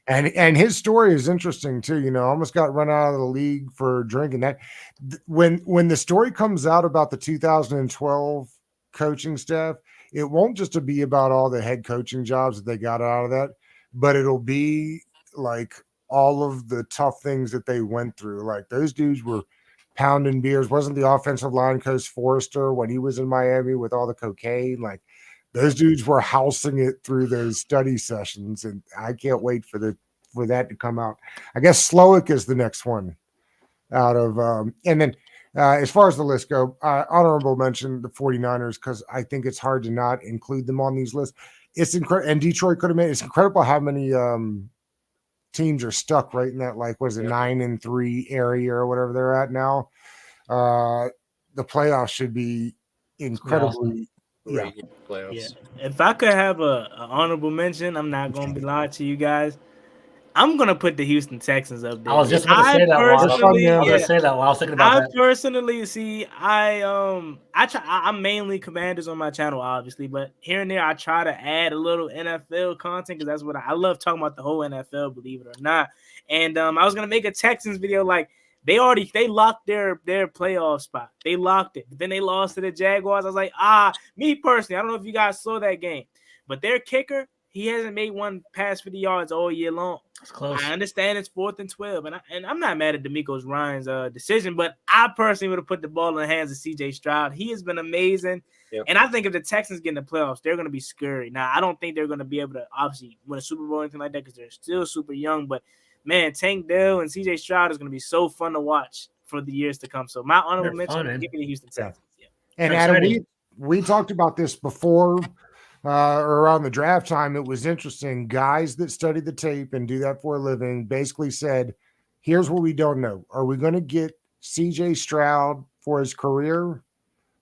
And his story is interesting too. You know, almost got run out of the league for drinking. That when the story comes out about the 2012 coaching staff, it won't just be about all the head coaching jobs that they got out of that, but it'll be like all of the tough things that they went through. Like those dudes were pounding beers. Wasn't the offensive line coach Forrester when he was in Miami with all the cocaine? Like those dudes were housing it through those study sessions, and I can't wait for that to come out. I guess Slowick is the next one out of and then as far as the list go, honorable mention the 49ers because I think it's hard to not include them on these lists. It's incredible, and Detroit could have made. It's incredible how many teams are stuck right in that 9-3 area or whatever they're at now. The playoffs should be incredibly. Yeah. Playoffs. Yeah. If I could have a honorable mention, I'm not going to be lying to you guys. I'm going to put the Houston Texans up there. I was just going to say that. I was going to say that while I was thinking about that. Personally see, I'm mainly Commanders on my channel, obviously, but here and there I try to add a little NFL content because that's what I love talking about the whole NFL, believe it or not. And I was going to make a Texans video like. They locked their playoff spot. They locked it. But then they lost to the Jaguars. I was like, me personally, I don't know if you guys saw that game, but their kicker, he hasn't made one pass 50 yards all year long. That's close. I understand it's 4th and 12, and I'm not mad at DeMeco Ryans' decision, but I personally would have put the ball in the hands of C.J. Stroud. He has been amazing, and I think if the Texans get in the playoffs, they're going to be scary. Now, I don't think they're going to be able to obviously win a Super Bowl or anything like that because they're still super young, but man, Tank Dell and CJ Stroud is going to be so fun to watch for the years to come. So my honorable mention is giving the Houston Texans. Yeah. And Adam, we talked about this before or around the draft time. It was interesting. Guys that study the tape and do that for a living basically said, here's what we don't know. Are we going to get CJ Stroud for his career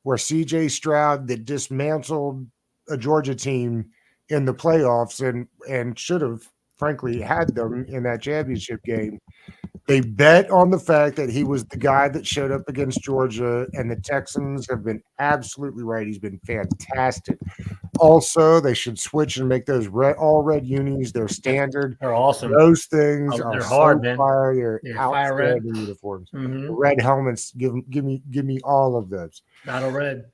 or CJ Stroud that dismantled a Georgia team in the playoffs and should have frankly had them in that championship game? They bet on the fact that he was the guy that showed up against Georgia, and the Texans have been absolutely right. He's been fantastic. Also, they should switch and make those all red unis their standard. They're awesome. Those things are they're hard, so man. Fire. They're fire red uniforms. Mm-hmm. The red helmets. Give me all of those. Battle red.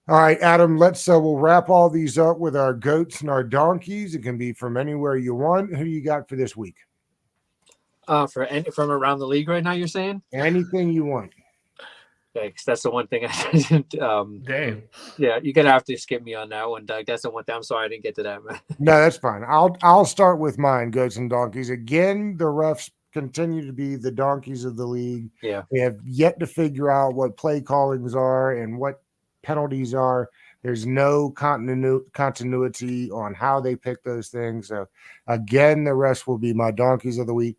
All right, Adam, we'll wrap all these up with our goats and our donkeys. It can be from anywhere you want. Who do you got for this week? From around the league right now, you're saying? Anything you want. Okay, because that's the one thing I didn't. Damn. Yeah, you're gonna have to skip me on that one, Doug. That's the one thing. I'm sorry I didn't get to that, man. No, that's fine. I'll start with mine, goats and donkeys. Again, the refs continue to be the donkeys of the league. Yeah. They have yet to figure out what play callings are and what penalties are. There's no continuity on how they pick those things. So again, the rest will be my donkeys of the week.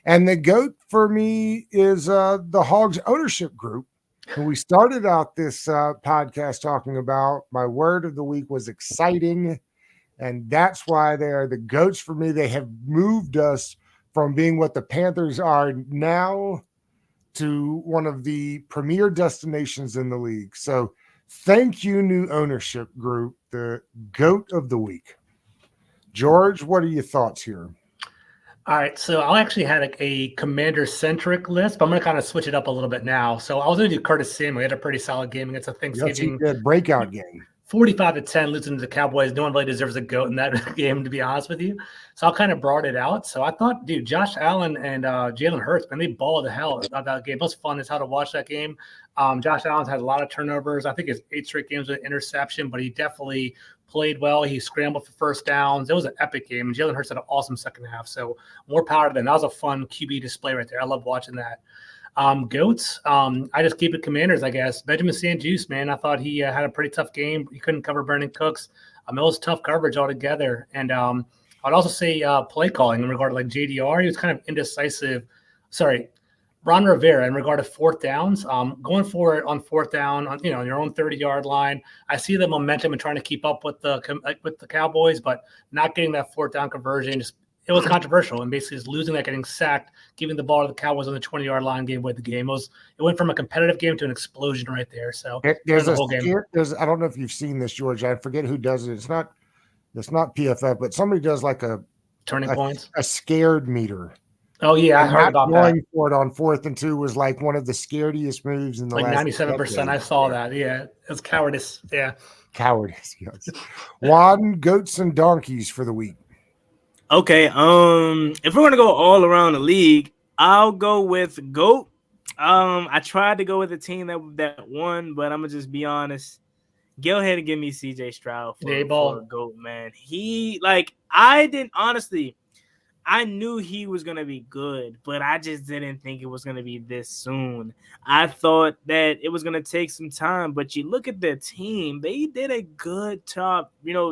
And the GOAT for me is the Hogs ownership group, who we started out this podcast talking about. My word of the week was exciting, and that's why they are the GOATs for me. They have moved us from being what the Panthers are now to one of the premier destinations in the league. So thank you, new ownership group, the GOAT of the week. George, what are your thoughts here? All right, so I actually had a commander-centric list, but I'm going to kind of switch it up a little bit now. So I was going to do Curtis Samuel. He had a pretty solid game against a Thanksgiving breakout game. 45-10, losing to the Cowboys. No one really deserves a GOAT in that game, to be honest with you. So I kind of brought it out. So I thought, dude, Josh Allen and Jalen Hurts, man, they balled the hell out that game. It was fun as how to watch that game. Josh Allen's had a lot of turnovers. I think it's 8 straight games with interception, but he definitely played well. He scrambled for first downs. It was an epic game. And Jalen Hurts had an awesome second half. So more power to them. That was a fun QB display right there. I love watching that. Goats. I just keep it Commanders, I guess. Benjamin St-Juste, man, I thought he had a pretty tough game. He couldn't cover Brandon Cooks. It was tough coverage altogether. And I'd also say play calling in regard to like JDR. He was kind of indecisive. Sorry, Ron Rivera in regard to fourth downs. Going for it on fourth down on on your own 30-yard line. I see the momentum and trying to keep up with the Cowboys, but not getting that fourth down conversion. It was controversial and basically just losing that, getting sacked, giving the ball to the Cowboys on the 20-yard line, gave away the game. It went from a competitive game to an explosion right there. So there's the a whole game. I don't know if you've seen this, George. I forget who does it. It's not PFF, but somebody does like a points, a scared meter. Oh yeah, I heard about that. Going for it on 4th and 2 was like one of the scariest moves in the last 97%. I saw that. Yeah, it was cowardice. Yeah, cowardice. Yes. Juan, goats and donkeys for the week. Okay, if we're gonna go all around the league, I'll go with GOAT. I tried to go with a team that won, but I'm gonna just be honest. Go ahead and give me CJ Stroud for GOAT, man. I knew he was going to be good, but I just didn't think it was going to be this soon. I thought that it was going to take some time, but you look at their team, they did a good job,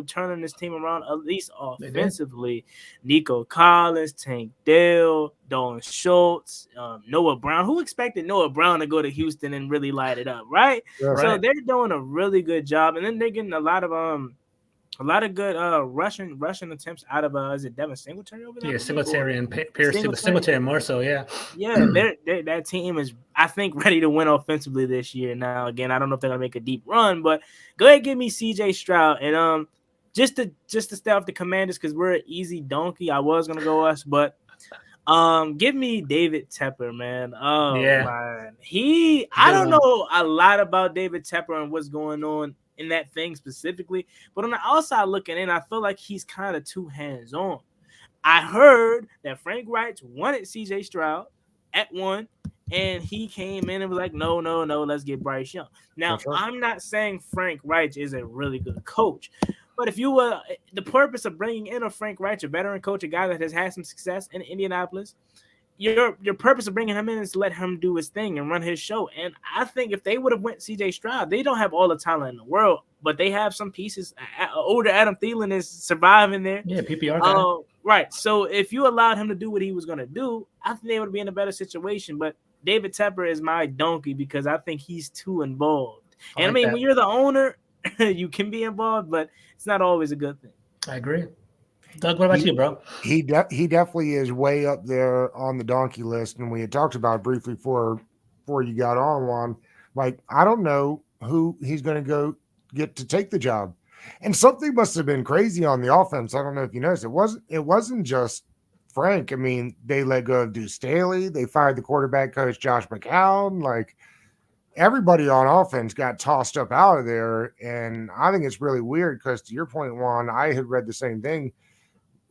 turning this team around, at least offensively. Nico Collins, Tank Dell, Dalton Schultz, Noah Brown. Who expected Noah Brown to go to Houston and really light it up, right? Yeah, so they're doing a really good job, and then they're getting a lot of good rushing attempts out of is it Devin Singletary over there? Yeah, Singletary and Pierce, but Singletary more so, yeah. Yeah, that team is, I think, ready to win offensively this year. Now, again, I don't know if they're gonna make a deep run, but go ahead and give me CJ Stroud. And just to stay off the Commanders because we're an easy donkey. I was gonna go us, but give me David Tepper, man. Oh yeah, man. I don't know a lot about David Tepper and what's going on in that thing specifically, but on the outside looking in, I feel like he's kind of too hands-on. I heard that Frank Reich wanted CJ Stroud at 1, and he came in and was like, no, let's get Bryce Young. Now, I'm not saying Frank Reich is a really good coach, but if you were the purpose of bringing in a Frank Reich, a veteran coach, a guy that has had some success in Indianapolis, your purpose of bringing him in is to let him do his thing and run his show. And I think if they would have went CJ Stroud, they don't have all the talent in the world, but they have some pieces. Older Adam Thielen is surviving there. Yeah, PPR guy. Right. So if you allowed him to do what he was going to do, I think they would be in a better situation. But David Tepper is my donkey because I think he's too involved. And when you're the owner, you can be involved, but it's not always a good thing. I agree. Doug, what about you, bro? He definitely is way up there on the donkey list, and we had talked about it briefly before you got on, Juan. Like, I don't know who he's going to go get to take the job, and something must have been crazy on the offense. I don't know if you noticed. It wasn't just Frank. I mean, they let go of Deuce Staley. They fired the quarterback coach Josh McCown. Like, everybody on offense got tossed up out of there, and I think it's really weird because, to your point, Juan, I had read the same thing.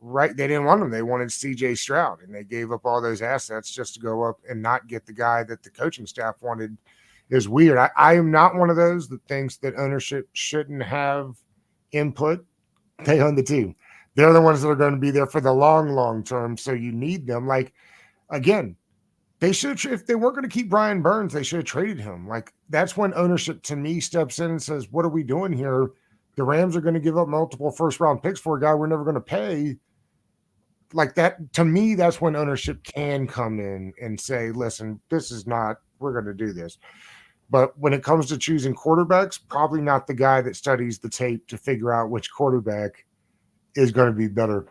Right, they didn't want him. They wanted CJ Stroud, and they gave up all those assets just to go up and not get the guy that the coaching staff wanted. Is weird. I am not one of those that thinks that ownership shouldn't have input. They own the team. They're the ones that are going to be there for the long term. So you need them. Like, again, they should, if they weren't going to keep Brian Burns, they should have traded him. Like, that's when ownership to me steps in and says, what are we doing here? The Rams are going to give up multiple first-round picks for a guy we're never going to pay. Like that, to me, that's when ownership can come in and say, listen, this is not, we're going to do this. But when it comes to choosing quarterbacks, probably not the guy that studies the tape to figure out which quarterback is going to be better.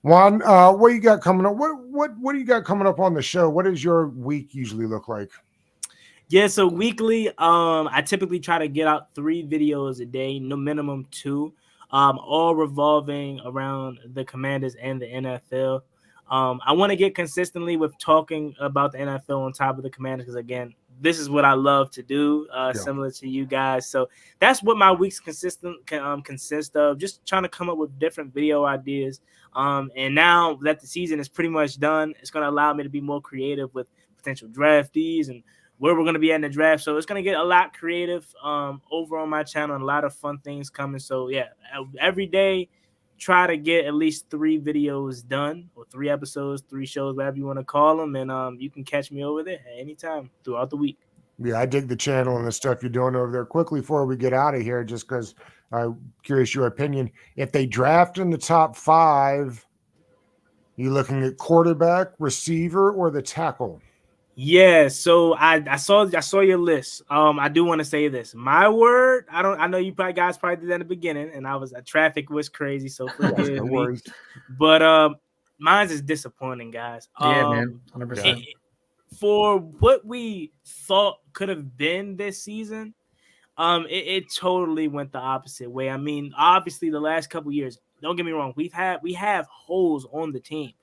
Juan, what do you got coming up? What do you got coming up on the show? What does your week usually look like? Yeah, so weekly, I typically try to get out 3 videos a day, no minimum 2. All revolving around the Commanders and the NFL. I want to get consistently with talking about the NFL on top of the Commanders because, again, this is what I love to do, similar to you guys. So that's what my weeks consist of, just trying to come up with different video ideas. And now that the season is pretty much done, it's going to allow me to be more creative with potential draftees and where we're going to be at in the draft. So it's going to get a lot creative over on my channel and a lot of fun things coming. So, yeah, every day try to get at least 3 videos done, or 3 episodes, 3 shows, whatever you want to call them. And you can catch me over there at any time throughout the week. Yeah, I dig the channel and the stuff you're doing over there. Quickly before we get out of here, just because I'm curious your opinion. If they draft in the top 5, you looking at quarterback, receiver, or the tackle? Yeah, so I saw your list. I do want to say this. My word, I know you guys probably did that in the beginning, and traffic was crazy, so forgive No me. worries. But mine's is disappointing, guys. Yeah, man, 100%. For what we thought could have been this season, it totally went the opposite way. I mean, obviously the last couple years, don't get me wrong, we have holes on the team,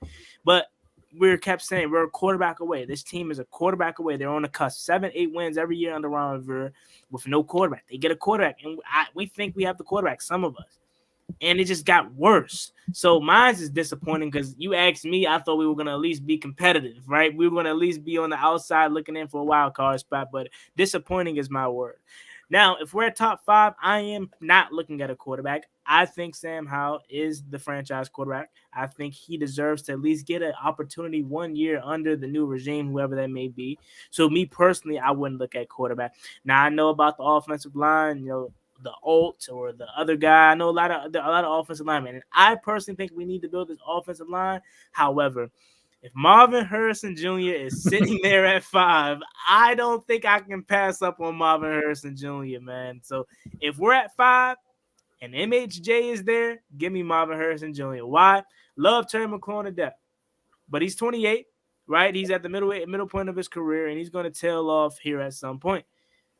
but we kept saying we're a quarterback away. This team is a quarterback away. They're on the cusp. 7-8 wins every year under Ron Rivera with no quarterback. They get a quarterback, and we think we have the quarterback, some of us. And it just got worse. So mine's is disappointing because you asked me, I thought we were going to at least be competitive, right? We were going to at least be on the outside looking in for a wild card spot, but disappointing is my word. Now, if we're at top 5, I am not looking at a quarterback. I think Sam Howell is the franchise quarterback. I think he deserves to at least get an opportunity 1 year under the new regime, whoever that may be. So me personally, I wouldn't look at quarterback. Now, I know about the offensive line, the Alt or the other guy. I know a lot of offensive linemen. And I personally think we need to build this offensive line. However, if Marvin Harrison Jr. is sitting there at 5, I don't think I can pass up on Marvin Harrison Jr., man. So if we're at 5 and MHJ is there, give me Marvin Harrison Jr. Why? Love Terry McLaurin to death. But he's 28, right? He's at the middle point of his career, and he's going to tail off here at some point.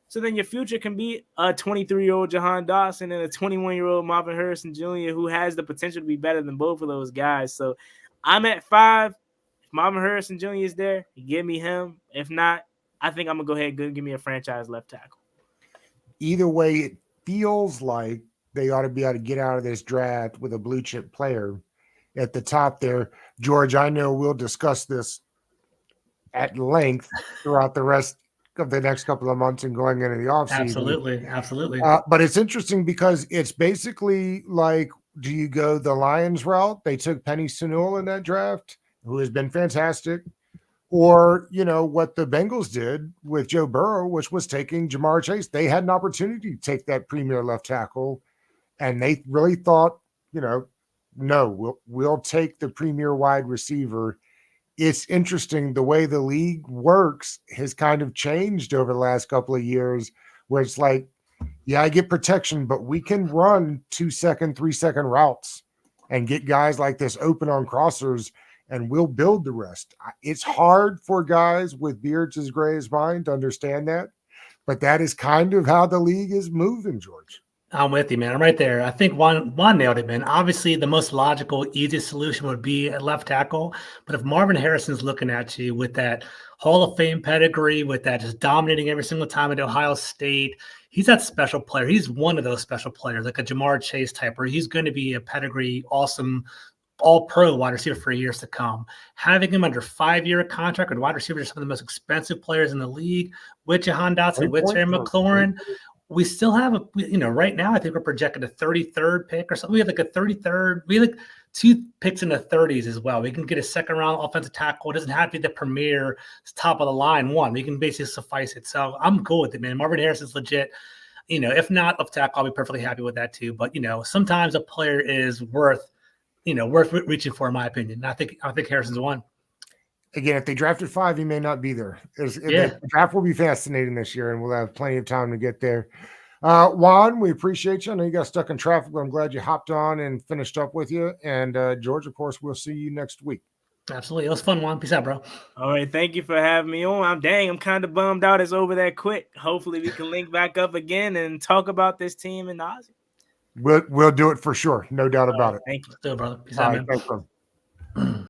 So then your future can be a 23-year-old Jahan Dawson and a 21-year-old Marvin Harrison Jr. who has the potential to be better than both of those guys. So I'm at 5. If Marvin Harrison Jr. is there, give me him. If not, I think I'm going to go ahead and give me a franchise left tackle. Either way, it feels like they ought to be able to get out of this draft with a blue chip player at the top there. George, I know we'll discuss this at length throughout the rest of the next couple of months and going into the offseason. Absolutely. But it's interesting because it's basically like, do you go the Lions route? They took Penny Sewell in that draft, who has been fantastic. Or, what the Bengals did with Joe Burrow, which was taking Jamar Chase. They had an opportunity to take that premier left tackle, and they really thought, no, we'll take the premier wide receiver. It's interesting the way the league works has kind of changed over the last couple of years, where it's like, yeah, I get protection, but we can run 2-second, 3-second routes and get guys like this open on crossers, and we'll build the rest. It's hard for guys with beards as gray as mine to understand that, but that is kind of how the league is moving, George. I'm with you, man. I'm right there. I think Juan nailed it, man. Obviously, the most logical, easiest solution would be at left tackle. But if Marvin Harrison's looking at you with that Hall of Fame pedigree, with that just dominating every single time at Ohio State, he's that special player. He's one of those special players, like a Jamar Chase type, where he's going to be a pedigree, awesome, all-pro wide receiver for years to come. Having him under 5-year contract with wide receivers, some of the most expensive players in the league, with Jahan Dotson, with Terry McLaurin, we still have right now, I think we're projected a 33rd pick or something. We have like a 33rd. We have like 2 picks in the 30s as well. We can get a second-round offensive tackle. It doesn't have to be the premier top of the line one. We can basically suffice it. So I'm cool with it, man. Marvin Harrison's legit. If not left tackle, I'll be perfectly happy with that too. But sometimes a player is worth reaching for, in my opinion. And I think Harrison's one. Again, if they drafted 5, he may not be there. The draft will be fascinating this year, and we'll have plenty of time to get there. Juan, we appreciate you. I know you got stuck in traffic, but I'm glad you hopped on and finished up with you. And George, of course, we'll see you next week. Absolutely. It was fun, Juan. Peace out, bro. All right. Thank you for having me on. I'm kind of bummed out it's over that quick. Hopefully we can link back up again and talk about this team in Aussie. We'll do it for sure. No doubt about it. Thank you. Still, brother. Peace out, man. Thanks, bro.